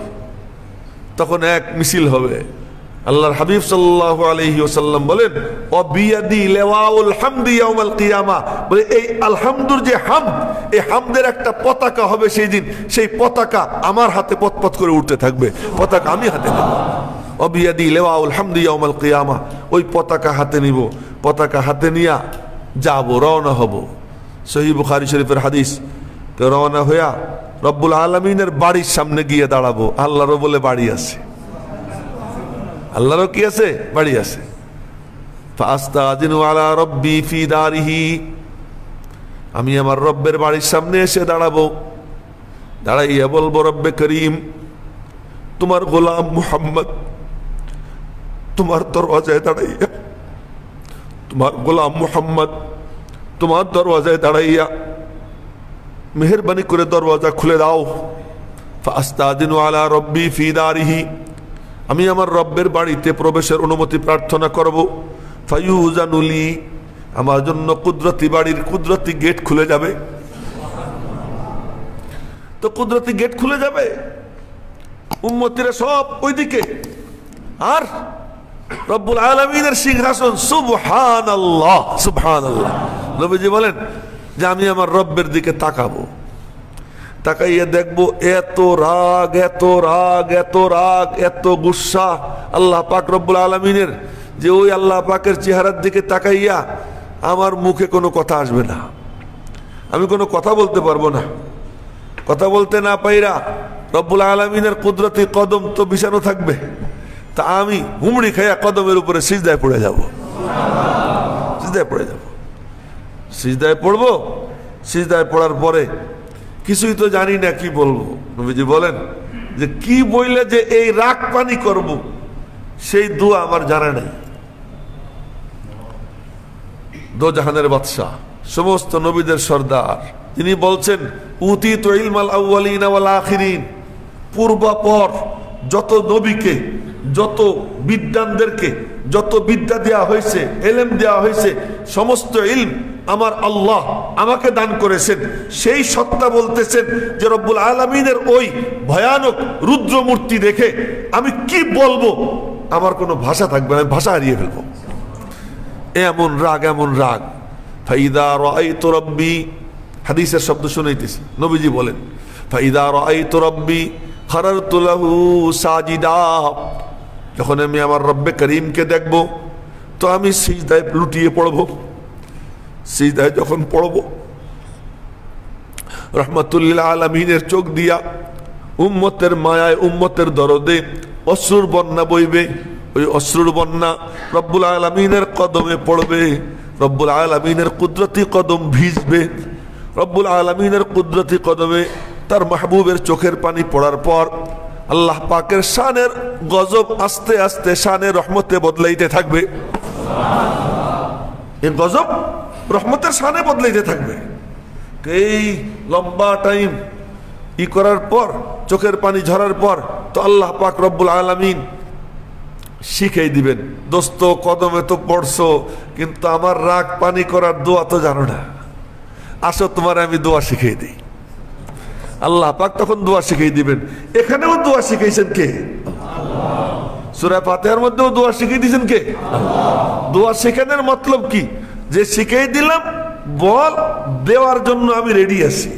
Speaker 1: তখন এক মিছিল হবে। আল্লাহর হাবিব সাল্লাল্লাহু আলাইহি ওয়াসাল্লাম বলেন, ও বিয়াদি লিওয়াউল হামদি ইয়াউমাল কিয়ামা, বলে এই আলহামদুর যে হামদ, এই হামদের একটা পতাকা হবে সেই দিন। সেই পতাকা আমার হাতে পথ করে উঠতে থাকবে, পতাকা আমি হাতে নেব। ও বিয়াদি লিওয়াউল হামদি ইয়াউমাল কিয়ামা, ওই পতাকা হাতে নিব। পতাকা হাতে নিয়া যাব, রওনা হব। সহিহ বুখারী শরীফের হাদিস। তো রওনা হইয়া রব্বুল আলামিনের বাড়ির সামনে গিয়ে দাঁড়াবো। আল্লাহরও বলে বাড়ি আছে, আল্লাহরও কি আছে? বাড়ি আছে। ফাস্তাযিনু আলা রাব্বি ফি দারিহি, আমি আমার রব্বের বাড়ির সামনে এসে দাঁড়াবো। দাঁড়াইয়া বলবো, রব্বে করিম, তোমার গোলাম মুহাম্মদ তোমার দরওয়াজায় দাঁড়াইয়া, তোমার গোলাম মুহাম্মদ তোমার দরওয়াজায় দাঁড়াইয়া মেহেরবানি করে দরওয়াজা খুলে দাও। ফাস্তাযিনু আলা রাব্বি ফি দারিহি, আমি আমার রব্বের বাড়িতে প্রবেশের অনুমতি প্রার্থনা করব। ফায়ুজানুলি, আমার জন্য কুদরতি বাড়ির কুদরতি গেট খুলে যাবে। তো কুদরতি গেট খুলে যাবে, উম্মতিরা সব ওইদিকে, আর রব্বুল আলামিনের সিংহাসন। সুবহানাল্লাহ, সুবহানাল্লাহ। নবীজি বলেন যে আমি আমার রব্বের দিকে তাকাবো, তাকাইয়া দেখবো এত রাগ, এত রাগ, এত রাগ, এত গুসা আল্লাহ পাক রব্বুল আলামিনের, যে ওই আল্লাহ পাকের চেহারার দিকে তাকাইয়া আমার মুখে কোনো কথা আসবে না। আমি কোনো কথা বলতে পারবো না। কথা বলতে না পাইরা রব্বুল আলামিনের কুদরতি কদম তো বিছানো থাকবে, তা আমি হুমড়ি খাইয়া কদমের উপরে সিজদায় পড়ে যাব। সিজদায় পড়ে যাব, সিজদায় পড়বো। সিজদায় পড়ার পরে কিছুই তো জানি না কি বলবো। নবীজি বলেন যে কি বইলে যে এই রাগ পানি করব, সেই দোয়া আমার জানা নাই। দোজাহানের বাদশাহ, সমস্ত নবীদের সর্দার, তিনি বলছেন উতীতু ইলমাল আউয়ালিন ওয়াল আখিরিন, পূর্বাপর যত নবীকে, যত বিদ্বানদেরকে যত বিদ্যা দেওয়া হয়েছে, ইলম দেওয়া হয়েছে, সমস্ত ইলম আমার আল্লাহ আমাকে দান করেছেন। সেই সত্তা বলতেছেন যে রব্বুল আলামিনের ওই ভয়ানক রুদ্র মূর্তি দেখে আমি কি বলবো, আমার কোনো ভাষা থাকবে না, আমি ভাষা হারিয়ে ফেলবো। এমন রাগ, এমন রাগ। ফাইদা রাআইতু রাব্বি, হাদিসের শব্দ শুনাইতেছি, নবীজি বলেন ফাইদা রাআইতু রাব্বি খারারতু লাহু সাজিদা, যখন আমি আমার রব্বে করিমকে দেখব তো আমি সিজদায় লুটিয়ে পড়ব। সিজদায় যখন পড়ব, রহমাতুল্লিল আলামিনের চোখ দিয়া উম্মতের মায়ায়, উম্মতের দরদে অশ্রুর বন্যা বইবে। ওই অশ্রুর বন্যা রব্বুল আলামিনের কদমে পড়বে, রব্বুল আলামিনের কুদরতি কদম ভিজবে। রব্বুল আলামিনের কুদরতি কদমে তার মাহবুবের চোখের পানি পড়ার পর আল্লাহ পাকের শানের গজব আস্তে আস্তে শানের রহমতে বদলাইতে থাকবে। এই গজব রহমতের শানে বদলাইতে থাকবে। এই লম্বা টাইম ই করার পর, চোখের পানি ঝরার পর তো আল্লাহ পাক রব্বুল আলামিন শিখাই দিবেন, দোস্ত কদমে তো পড়ছো কিন্তু আমার রাগ পানি করার দোয়া তো জানো না, আসো তোমার আমি দোয়া শিখিয়ে দিই। আল্লাহ পাক তখন দোয়া শিখিয়ে দিবেন। এখানেও দোয়া শিখাইছেন কে? সূরা ফাতিহার মধ্যেও দোয়া শিখিয়ে দিয়েছেন কে? দোয়া শেখানোর মতলব কি? যে শিখিয়ে দিলাম, বল, দেওয়ার জন্য আমি রেডি আছি।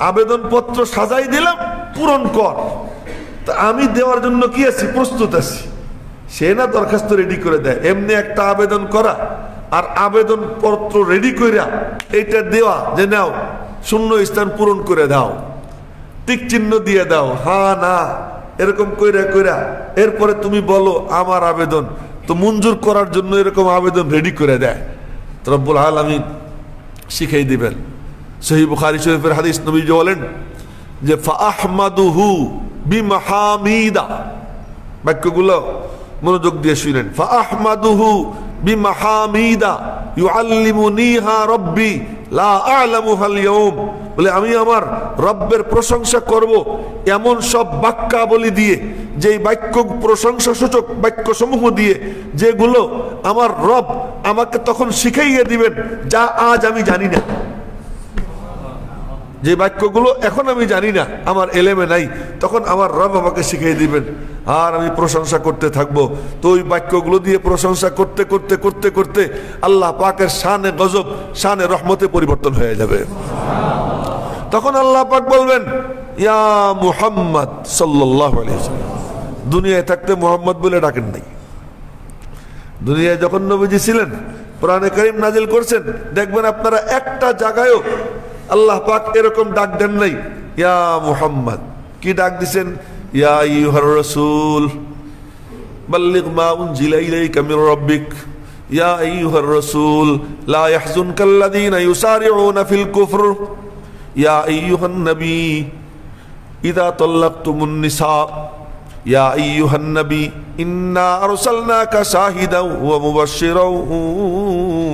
Speaker 1: আবেদন পত্র সাজাই দিলাম, পূরণ কর, তা আমি দেওয়ার জন্য কি আছি? প্রস্তুত আছি। সে না দরখাস্ত রেডি করে দেয়, এমনি একটা আবেদন করা আর আবেদন পত্র রেডি কইরা এইটা দেওয়া যে নাও শূন্য স্থান পূরণ করে দাও, টিক চিহ্ন দিয়ে দাও, হ্যাঁ না এরকম কইরা কইরা এরপরে তুমি বলো আমার আবেদন তো মঞ্জুর করার জন্য এরকম আবেদন রেডি করে দেয়। তো রব্বুল আলামিন শিখাই দিবেন। সহিহ বুখারী শরীফের হাদিস, নবীজি বলেন যে ফাআহমাদুহু বিমাহামিদা, বাক্যগুলো মনোযোগ দিয়ে শুনেন। ফাআহমাদুহু বিমাহামিদা ইউআল্লিমুনিহা রাব্বি লা আ'লামুহাল ইয়াউম, বলে আমি আমার রব্বের প্রশংসা করব এমন সব বাক্যাবলী দিয়ে, যেই বাক্য প্রশংসা সূচক বাক্য সমূহ দিয়ে, যেগুলো আমার রব আমাকে তখন শিখাইয়ে দিবেন যা আজ আমি জানি না। যে বাক্যগুলো এখন আমি জানি না, আমার এলেমে নাই, তখন আমার রব আমাকে শিখিয়ে দিবেন আর আমি প্রশংসা করতে থাকবো। তো ওই বাক্যগুলো দিয়ে প্রশংসা করতে করতে করতে করতে আল্লাহ পাকের শানে গজব, শানে রহমতে পরিবর্তন হয়ে যাবে। তখন আল্লাহ পাক বলবেন ইয়া মুহাম্মদ সাল্লাল্লাহু আলাইহি ওয়াসাল্লাম। দুনিয়ায় থাকতে মুহাম্মদ বলে ডাকেন নাই। দুনিয়ায় যখন নবীজি ছিলেন, কোরআনে কারীম নাজিল করছেন, দেখবেন আপনারা একটা জায়গায়ও আল্লাহ পাক এরকম ডাক দেন নাই ইয়া মুহাম্মদ। কি ডাক দিছেন? ইয়া আইয়ুহার রাসূল বাল্লিগ মা উনজিলা ইলাইকা মির রাব্বিক, ইয়া আইয়ুহার রাসূল লা ইয়াহজুনকাল্লাযীনা ইউসারিউনা ফিল কুফর, ইয়া আইয়ুহান নবী ইযা তাল্লাকতুমুন নিসা, ইয়া আইয়ুহান নবী ইন্না আরসালনাকা শাহিদাও ওয়া মুবাশশিরাও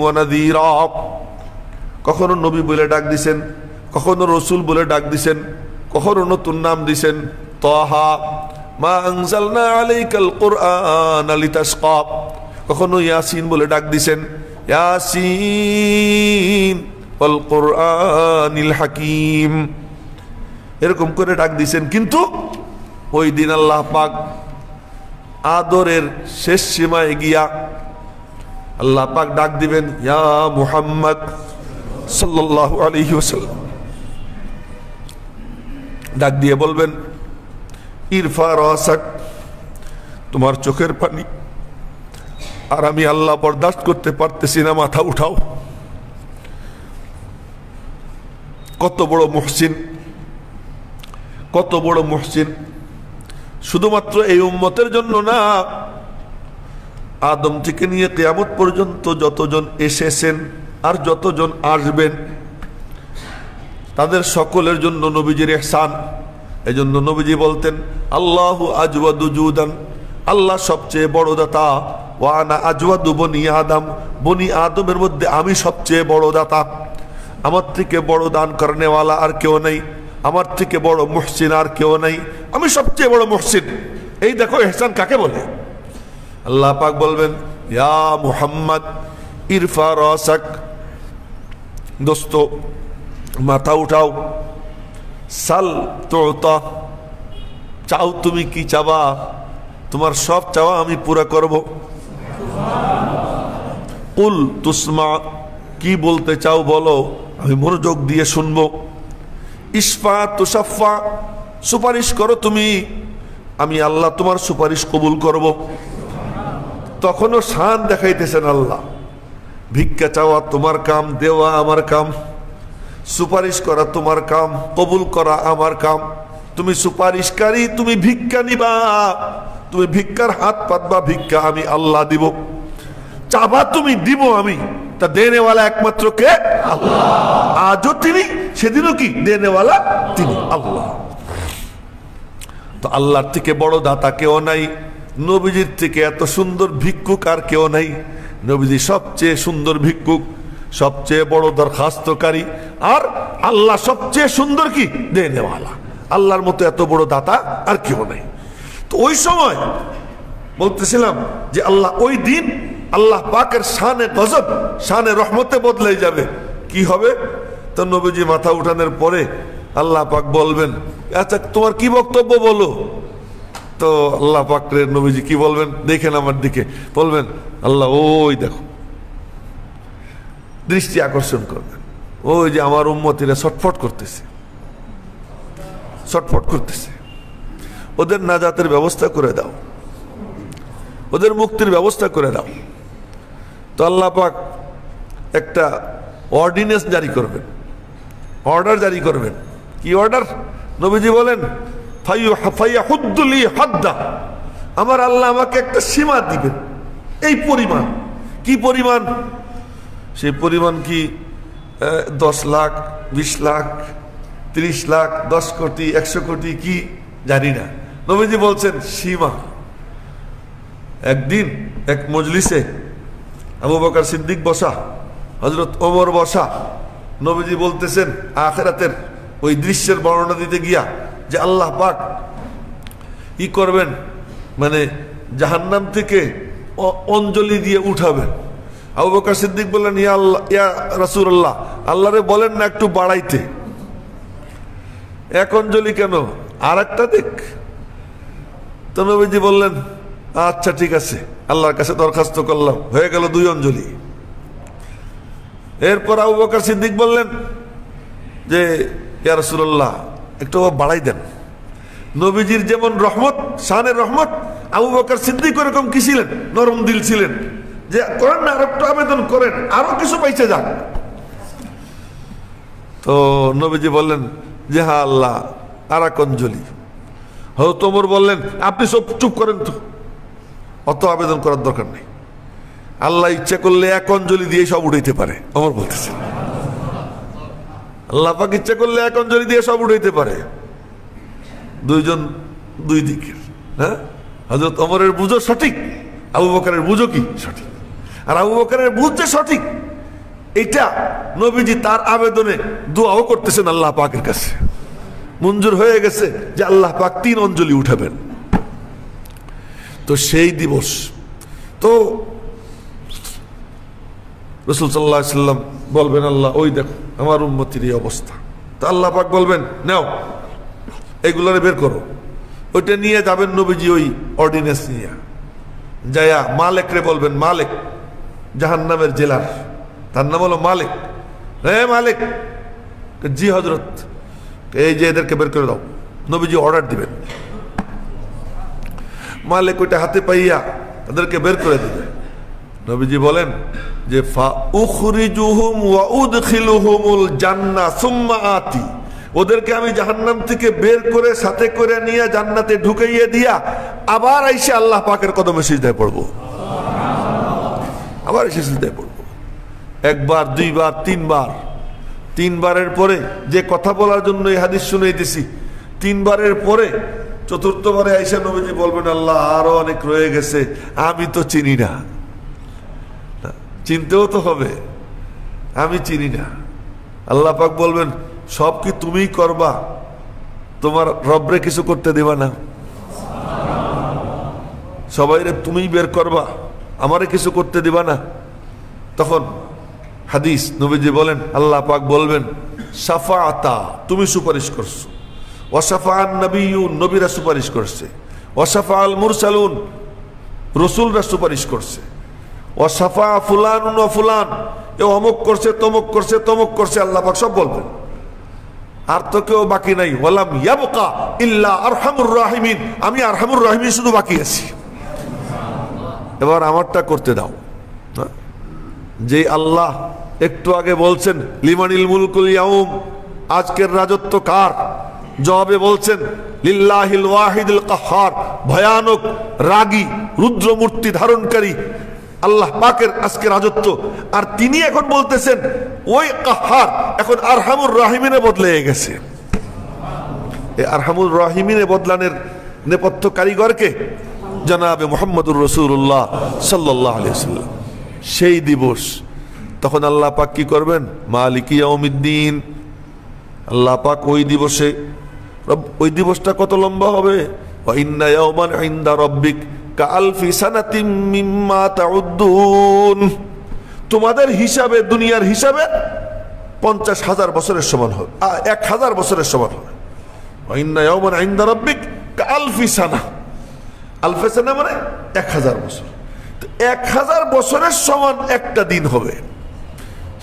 Speaker 1: ওয়া নাযীরা। কখনো নবী বলে ডাক দিছেন, কখনো রসুল বলে ডাক দিছেন, কখনো নতুন নাম দিছেন তাহা মা আনজালনা আলাইকাল কুরআন লিতাশকা, কখনো ইয়াসিন বলে ডাক দিছেন ইয়াসিন ওয়াল কুরআনিল হাকিম, এরকম করে ডাক দিছেন। কিন্তু ওই দিন আল্লাহ পাক আদরের শেষ সীমায় গিয়া আল্লাহ পাক ডাক দিবেন ইয়া মুহাম্মদ সাল্লাল্লাহু আলাইহি ওয়াসাল্লাম। ডাক দিয়ে বলবেন ইরফা রাসাক, তোমার চোখের পানি আর আমি আল্লাহ বরদাস্ত করতে পারতেছি না, মাথা উঠাও। কত বড় মুহসিন, কত বড় মুহসিন। শুধুমাত্র এই উম্মতের জন্য না, আদম থেকে নিয়ে কিয়ামত পর্যন্ত যতজন এসেছেন আর যতজন আসবেন তাদের সকলের জন্য নবীজির ইহসান। এই জন্য নবীজি বলতেন, আল্লাহু আজওয়াদু জুদান, আল্লাহ সবচেয়ে বড় দাতা, ওয়া আনা আজওয়াদু বনি আদম, বনি আদমের মধ্যে আমি সবচেয়ে বড় দাতা। আমার থেকে বড় দান করনেওয়ালা আর কেউ নেই, আমার থেকে বড় মুহসিন আর কেউ নেই, আমি সবচেয়ে বড় মুহসিন। এই দেখো ইহসান কাকে বলে। আল্লাহ পাক বলবেন, ইয়া মুহাম্মদ ইরফা রাসাক, দোস্ত মাথা উঠাও, সাল তুতা, চাও তুমি কি চাবা, তোমার সব চাওয়া আমি পুরা করব। কুল তুসমা, কি বলতে চাও বলো, আমি মনোযোগ দিয়ে শুনবো। ইসফা তুসাফা, সুপারিশ করো তুমি, আমি আল্লাহ তোমার সুপারিশ কবুল করব। তখনও শান দেখাইতেছেন আল্লাহ। ভিক্ষা চাওয়া তোমার কাম, দেওয়া আমার কাম, সুপারিশ করা তোমার কাম, কবুল করা আমার কাম। তুমি সুপারিশকারী, তুমি ভিক্ষা নিবা, তুমি ভিক্ষার হাত পাতবা, ভিক্ষা আমি আল্লাহ দিব। চাবা তুমি, দিব আমি। তা দেনেওয়ালা একমাত্র কে? আল্লাহ। আজও তিনি, সেদিনও কি দেনেওয়ালা তিনি, আল্লাহ। তো আল্লাহর থেকে বড় দাতা কেউ নাই, নবীজির থেকে এত সুন্দর ভিক্ষুক আর কেউ নাই। নবীজি সবচেয়ে সুন্দর ভিক্ষুক, সবচেয়ে বড় দরখাস্তকারী, আর আল্লাহ সবচেয়ে সুন্দর কি দেনেওয়ালা। আল্লাহর মতো এত বড় দাতা আর কেউ নাই। তো ওই সময় বলতেছিলাম যে আল্লাহ ওই দিন আল্লাহ পাকের শানে গজব, শানে রহমতে বদলে যাবে। কি হবে? তো নবীজি মাথা উঠানোর পরে আল্লাহ পাক বলবেন, আচ্ছা তোমার কি বক্তব্য বলো। তো আল্লাহ পাকের নবীজি কি বলবেন দেখেন আমার দিকে, বলবেন আল্লাহ ওই দেখো, দৃষ্টি আকর্ষণ করবেন, ওই যে আমার উম্মতিরা ছটফট করতেছে, ছটফট করতেছে, ওদের নাজাতের ব্যবস্থা করে দাও, ওদের মুক্তির ব্যবস্থা করে দাও। তো আল্লাহ পাক একটা অর্ডিনেন্স জারি করবেন, অর্ডার জারি করবেন। কি অর্ডার? নবীজি বলেন, ফাইয়াহুদ্দুলি হাদ্দা, আমার আল্লাহ আমাকে একটা সীমা দিবেন, এই পরিমাণ। কি পরিমাণ? সেই পরিমাণ কি 10 লাখ, 20 লাখ, 30 লাখ, 10 কোটি, 100 কোটি, কি জানি না। নবীজি বলছেন সীমা। একদিন এক মজলিসে আবু বকর সিদ্দিক বসা, হযরত ওমর বসা, নবীজি বলতেছেন আখিরাতের ওই দৃশ্যের বর্ণনা দিতে গিয়া যে আল্লাহ পাক কি করবেন, মানে জাহান্নাম থেকে অঞ্জলি দিয়ে উঠাবেন। আবু বকর সিদ্দিক বললেন, ইয়া আল্লাহ, ইয়া রাসূলুল্লাহ, আল্লাহরে বলেন না একটু বাড়াইতে। এক অঞ্জলি কেন, আর একটা দিক। তো নবীজি বললেন, আচ্ছা ঠিক আছে, আল্লাহর কাছে দরখাস্ত করলাম, হয়ে গেল 2 অঞ্জলি। এরপর আবু বকর সিদ্দিক বললেন যে ইয়া রাসূলুল্লাহ একটু বাড়াই দেন। নবীজির যেমন রহমত, শানের রহমত, আবু বকর সিদ্দিক এরকম কি ছিলেন, নরম দিল ছিলেন, যে করেন না, আর একটু আবেদন করেন, আরো কিছু পাইছে যান। তো নবীজি বললেন যে হ্যাঁ আল্লাহ, আর এক অঞ্জলি। হযরত ওমর বললেন, আপনি সব চুপ করেন তো, অত আবেদন করার দরকার নেই, আল্লাহ ইচ্ছা করলে এক অঞ্জলি দিয়ে সব উঠাইতে পারে। ওমর বলতেছেন আল্লাহ পাক ইচ্ছা করলে এক অঞ্জলি দিয়ে সব উঠাইতে পারে। দুইজন দুই দিকের। হ্যাঁ, হযরত ওমরের বুঝো সঠিক, আবু বকরের বুঝো কি সঠিক। আর আবু বকরের বুঝ যে সঠিক, এটা নবীজি তার আবেদনে দোয়াও করতেছেন আল্লাহ পাকের কাছে, মঞ্জুর হয়ে গেছে যে আল্লাহ পাক 3 অঞ্জলি উঠাবেন। তো সেই দিবস তো রাসূল সাল্লাল্লাহু আলাইহি ওয়াসাল্লাম বলবেন, আল্লাহ ওই দেখো আমার উম্মতির এই অবস্থা। তো আল্লাহ পাক বলবেন, নাও এইগুলোরে বের করো। ওইটা নিয়ে যাবেন নবীজি, ওই অর্ডিনেন্স নিয়ে যায়া মালিক রে বলবেন, মালিক জাহান্নামের জেলার, তার নাম হলো মালিক। হ্যাঁ মালিক। জি হযরত, এই যে এদেরকে বের করে দাও। নবীজি অর্ডার দিবেন, মালিক ওইটা হাতে পাইয়া তাদেরকে বের করে দিবে। নবীজি বলেন যে ফা উখরিজুহুম ওয়া উদখিলুহুমুল জান্নাহ সুম্মা আতি, ওদেরকে আমি জাহান্নাম থেকে বের করে সাথে করে নিয়ে জান্নাতে ঢুকাইয়ে দিয়া আবার এসে আল্লাহ পাকের কদমে সিজদায় পড়বো, আবার এসে সিজদায় পড়বো। একবার, দুইবার, তিনবার, তিনবারের পরে যে কথা বলার জন্য এই হাদিস শুনাইতেছি, তিনবারের পরে চতুর্থবারে আয়েশা নবীজি বলবেন আল্লাহ আরো অনেক রয়ে গেছে, আমি তো চিনি না। চিনতেও তো হবে, আমি চিনি না। আল্লাহ পাক বলবেন সব কি তুমিই করবা, তোমার রবরে কিছু করতে দেবা না? সবাইরে তুমিই বের করবা, আমারে কিছু করতে দিবা না? তখন হাদিস নবীজি বলেন আল্লাহ পাক বলবেন শাফাআতা, তুমি সুপারিশ করছো, ওয়াশাফাআন নাবিয়্যুন, নবীরা সুপারিশ করছে, ওয়াশাফাআল মুরসালুন, রাসূলরা সুপারিশ করছে, ওয়াশাফা ফুলানুন ওয়া ফুলান, এ অমুক করছে, তমুক করছে, তমুক করছে, আল্লাহ পাক সব বলবেন। আর তো কেউ বাকি নাই। ওয়ালাম ইয়াবকা ইল্লা আরহামুর রাহিমিন, আমি আরহামুর রাহিমিন শুধু বাকি আছি, এবার আমারটা করতে দাও। যে আল্লাহ একটু আগে বলছেন লিমানিল মুলকুল ইয়াউম, আজকের রাজত্ব কার? জবাবে বলছেন লিল্লাহিল ওয়াহিদুল কাহ্হার, ভয়ানক রাগী রুদ্রমূর্তি ধারণকারী আল্লাহ পাকের আজকে রাজত্ব। আর তিনি এখন বলতেছেন ওই কাহ্হার এখন আরহামুর রাহিমিনে বদলে গেছে। এই আরহামুর রাহিমিনে বদলানোর নেপথ্য কারিগরকে জনাবে মুহাম্মদুর রাসূলুল্লাহ সাল্লাল্লাহু আলাইহি ওয়াসাল্লাম। সেই দিবস তখন আল্লাহ পাক কি করবেন? মালিকি ইয়াউমিদ্দিন। আল্লাহ পাক ওই দিবসে, ওই দিবসটা কত লম্বা হবে? ওয়া ইন্না ইয়াওমান ইনদা রাব্বিক কাআলফি সানাতিম মিম্মা তাউদ্দুন, তোমাদের হিসাবে, দুনিয়ার হিসাবে 50,000 বছরের সমান হবে, 1000 বছরের সমান হবে। ওয়া ইন্না ইয়াওমান ইনদা রাব্বিক কাআলফি সানা, আলফে সানা মানে 1000 বছর। 1000 বছরের সমান একটা দিন হবে।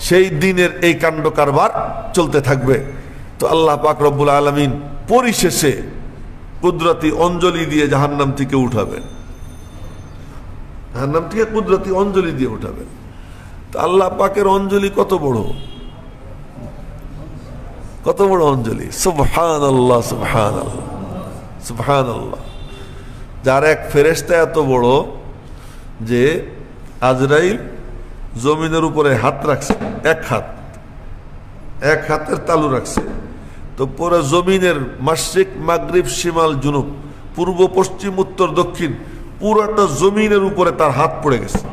Speaker 1: সেই দিনের এই কাণ্ড কারবার চলতে থাকবে। তো আল্লাহ পাক রব্বুল আলামিন পরিশেষে কুদরতি অঞ্জলি দিয়ে জাহান্নাম থেকে উঠাবেন, জাহান্নাম থেকে কুদরতি অঞ্জলি দিয়ে উঠাবেন। তো আল্লাহ পাকের অঞ্জলি কত বড়, কত বড় অঞ্জলি! সুবহানাল্লাহ, সুবহানাল্লাহ, সুবহানাল্লাহ। যার এক ফেরেশতা এত বড় যে আজরাইল জমিনের উপরে হাত রাখছে, এক হাতের তালু রাখছে, তো পুরো জমিনের মাশরিক মাগরিব শিমাল জুনুব, পূর্ব পশ্চিম উত্তর দক্ষিণ পুরোটা জমিনের উপরে তার হাত পড়ে গেছে।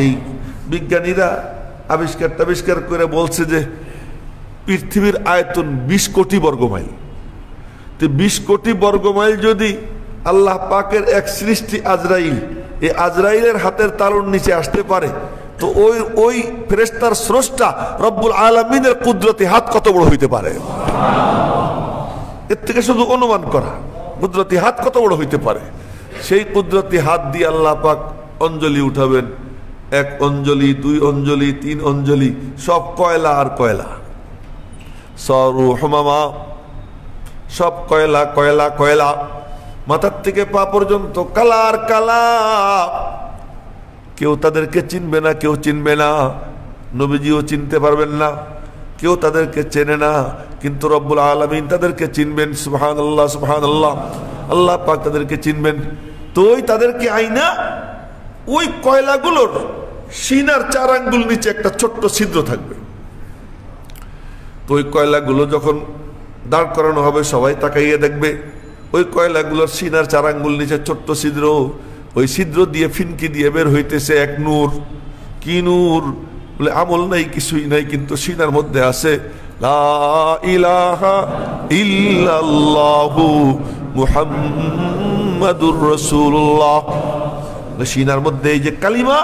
Speaker 1: এই বিজ্ঞানীরা আবিষ্কার করে বলছে যে পৃথিবীর আয়তন 20 কোটি বর্গমাইল। তো 20 কোটি বর্গমাইল যদি আল্লাহ পাকের এক সৃষ্টি আজরাইল, এই আজরাইলের হাতের তালুর নিচে আসতে পারে, তো ওই ফেরেশতার স্রষ্টা রব্বুল আলামিনের কুদরতি হাত কত বড় হইতে পারে? এর থেকে শুধু অনুমান করা কুদরতি হাত কত বড় হইতে পারে। সেই কুদরতি হাত দিয়ে আল্লাহ পাক অঞ্জলি উঠাবেন। 1 অঞ্জলি, 2 অঞ্জলি, 3 অঞ্জলি, সব কয়লা আর কয়লা, সরু হুমামা, সব কয়লা কয়লা কয়লা, মাথার থেকে পা পর্যন্ত কালা আর কালা। কেউ তাদেরকে চিনবে না, কেউ চিনবে না, নবীজিও চিনতে পারবেন না, কেউ তাদেরকে চেনে না, কিন্তু রব্বুল আলামিন তাদেরকে চিনবেন। সুবহানাল্লাহ, সুবহানাল্লাহ। আল্লাহ পাক তাদেরকে চিনবেন। তো ওই তাদেরকে আইনা ওই কয়লাগুলোর সিনার 4 আঙ্গুল নিচে একটা ছোট্ট ছিদ্র থাকবে। তো ওই কয়লাগুলো যখন দাঁড় করানো হবে সবাই তাকাইয়ে দেখবে ওই কয়লাগুলোর সিনার 4 আঙ্গুল নিচে ছোট্ট ছিদ্র, ওই ছিদ্র দিয়ে ফিনকি দিয়ে বের হইতেছে এক নূর। কি নূর? বলে আমল নাই, কিছুই নাই, কিন্তু সিনার মধ্যে আছে লা ইলাহা ইল্লাল্লাহু মুহাম্মাদুর রাসূলুল্লাহ। সিনার মধ্যে এই যে কালিমা,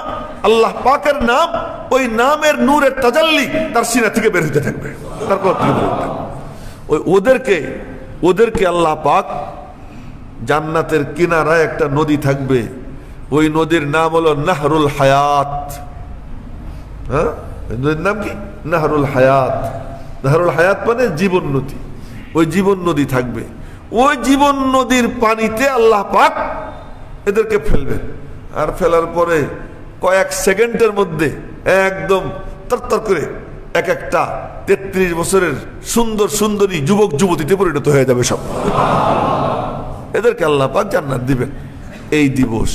Speaker 1: আল্লাহ পাকের নাম, ওই নামের নূরের তাজাল্লি তার সিনা থেকে বের হতে থাকবে। তারপর ওই ওদেরকে আল্লাহ পাক জান্নাতের কিনারায় একটা নদী থাকবে, ওই নদীর নাম হলো নাহরুল হায়াত। হ্যাঁ, নদীর নাম কি? নাহরুল হায়াত। নাহরুল হায়াত মানে জীবন নদী। ওই জীবন নদী থাকবে, ওই জীবন নদীর পানিতে আল্লাহ পাক এদেরকে ফেলবেন। আর ফেলার পরে কয়েক সেকেন্ডের মধ্যে একদম তরতর করে এক একটা 33 বছরের সুন্দর সুন্দরী যুবক যুবতীতে পরিণত হয়ে যাবে সব। এদেরকে আল্লাহ পাক জান্নাত দিবেন। এই দিবস,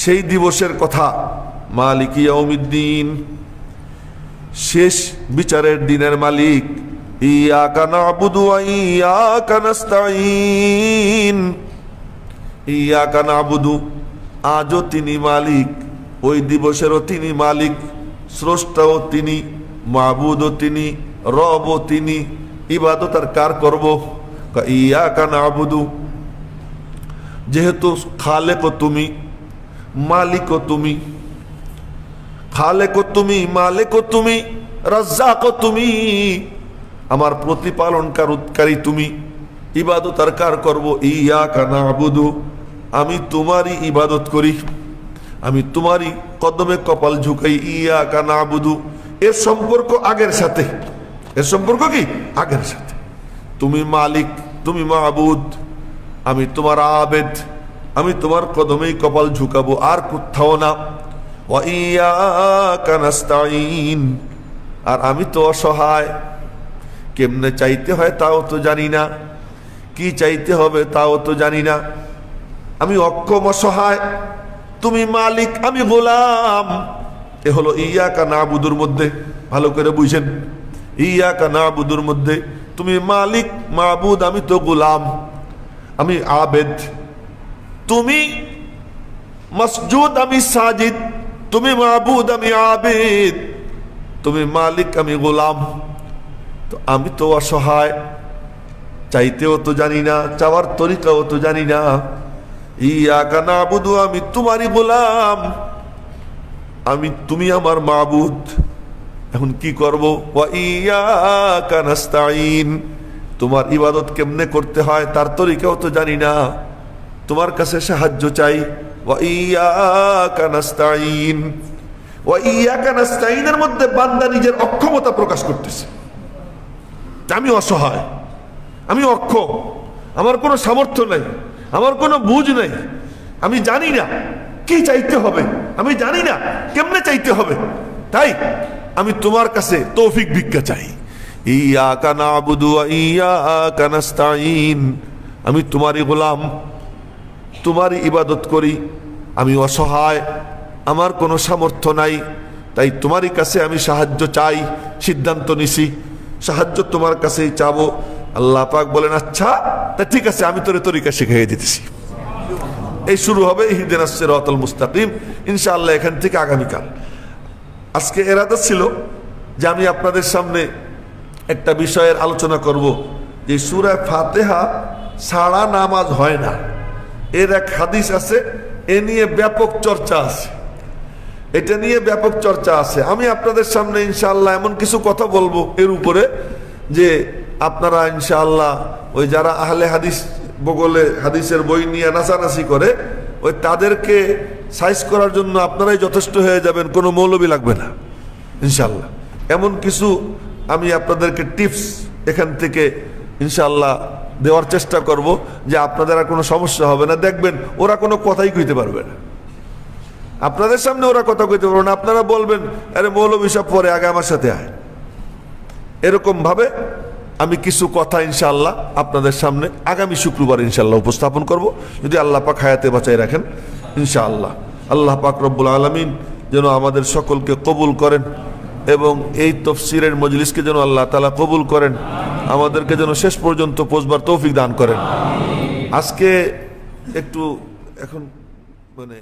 Speaker 1: সেই দিবসের কথা, মালিক ইয়াউমিদ্দিন, শেষ বিচারের দিনের মালিক। ইয়াকা না'বুদু ওয়া ইয়াকা নাস্তাঈন। ইয়াকা না'বুদু, আজও তিনি মালিক, ওই দিবসেরও তিনি মালিক, স্রষ্টাও তিনি, মাবুদও তিনি, রবও তিনি। ইবাদত আর কার করব? ইয়াকা না'বুদু, যেহেতু খালেকও তুমি, মালিকও তুমি, খালেকও তুমি, মালিকও তুমি, রাজ্জাকও তুমি, আমার প্রতিপালনকারী তুমি। ইবাদত আর কার করব? ইয়াকা না'বুদু, আমি তোমারই ইবাদত করি, আমি তোমারই কদমে কপাল ঝুঁকাই। ইয়াকা না'বুদু, এর সম্পর্ক আগের সাথে, এর সম্পর্ক কি? আগের সাথে। তুমি মালিক, তুমি মাবুদ, আমি তোমার আবেদ, আমি তোমার কদমেই কপাল ঝুঁকাবো, আর কোথাও না। ওয়া ইয়াকা নাস্তাঈন, আর আমি তো অসহায়, কেমনে চাইতে হয় তাও তো জানি না, কি চাইতে হবে তাও তো জানি না, আমি অক্ষম, অসহায়। তুমি মালিক, আমি গোলাম। এ হলো ইয়াকা না'বুদুর মধ্যে, ভালো করে বুঝেন। ইয়াকা না'বুদুর মধ্যে তুমি মালিক, মাবুদ, আমি তো গোলাম, আমি আবেদ। তুমি মাসজুদ, আমি সাজিদ। তুমি মাবুদ, আমি আবেদ। তুমি মালিক, আমি গোলাম। তো আমি তো অসহায়, চাইতেও তো জানি না, চাওয়ার তরিকাও তো জানি না। ইয়াকা না'বুদু, আমি তোমারই গোলাম, তুমি আমার মাবুদ। এখন কি করব? ওয়া ইয়াকা নাস্তাঈন, তোমার ইবাদত কেমনে করতে হয় তার তরিকাও তো জানি না, তোমার কাছে সাহায্য চাই। ওয়া ইয়াকা নাস্তাঈন, ওয়া ইয়াকা নাস্তাঈনের মধ্যে বান্দা নিজের অক্ষমতা প্রকাশ করতেছে। আমি অসহায়, আমি অক্ষম, আমার কোনো সামর্থ্য নাই, আমার কোনো বুঝ নাই, আমি জানি না কি চাইতে হবে, আমি জানি না কেমনে চাইতে হবে, তাই আমি তোমার কাছে তৌফিক ভিক্ষা চাই। ইয়াকা না'বুদু ওয়া ইয়াকা নাস্তাঈন, আমি তোমারই গোলাম, তোমারই ইবাদত করি, আমি অসহায়, আমার কোনো সামর্থ্য নাই, তাই তোমারই কাছে আমি সাহায্য চাই, সিদ্ধান্ত নিছি সাহায্য তোমার কাছেই চাবো। আল্লাহ পাক বলেন, আচ্ছা তা ঠিক আছে, আমি তোরে তরিকা শিখিয়ে দিতেছি। এই শুরু হবে ইহদিনাস সিরাতাল মুস্তাকিম ইনশাআল্লাহ এখান থেকে আগামীকাল। আজকে এরাদা ছিল যে আমি আপনাদের সামনে একটা বিষয়ের আলোচনা করব, যে সূরা ফাতিহা ছাড়া নামাজ হয় না, এর এক হাদিস আছে, এ নিয়ে ব্যাপক চর্চা আছে, এটা নিয়ে ব্যাপক চর্চা আছে। আমি আপনাদের সামনে ইনশাআল্লাহ এমন কিছু কথা বলবো এর উপরে, যে আপনারা ইনশাআল্লাহ ওই যারা আহলে হাদিস বগলে হাদিসের বই নিয়ে নাচানাচি করে, ওই তাদেরকে সাইজ করার জন্য আপনারাই যথেষ্ট হয়ে যাবেন, কোনো মৌলবি লাগবে না ইনশাআল্লাহ। এমন কিছু আমি আপনাদেরকে টিপস এখান থেকে ইনশাআল্লাহ দেওয়ার চেষ্টা করব, যে আপনাদের আর কোনো সমস্যা হবে না। দেখবেন ওরা কোনো কথাই কইতে পারবে না, আপনাদের সামনে ওরা কথা কইতে পারবে না। আপনারা বলবেন, আরে মৌলবি সব পরে, আগে আমার সাথে আয়। এরকম ভাবে আমি কিছু কথা ইনশাআল্লাহ আপনাদের সামনে আগামী শুক্রবার ইনশাআল্লাহ উপস্থাপন করব, যদি আল্লাহ পাক হায়াতে বাঁচায় রাখেন ইনশাআল্লাহ। আল্লাহ পাক রব্বুল আলামিন যেন আমাদের সকলকে কবুল করেন, এবং এই তাফসীরের মজলিসকে যেন আল্লাহ তাআলা কবুল করেন, আমাদেরকে যেন শেষ পর্যন্ত পৌঁছবার তৌফিক দান করেন। আজকে একটু এখন মানে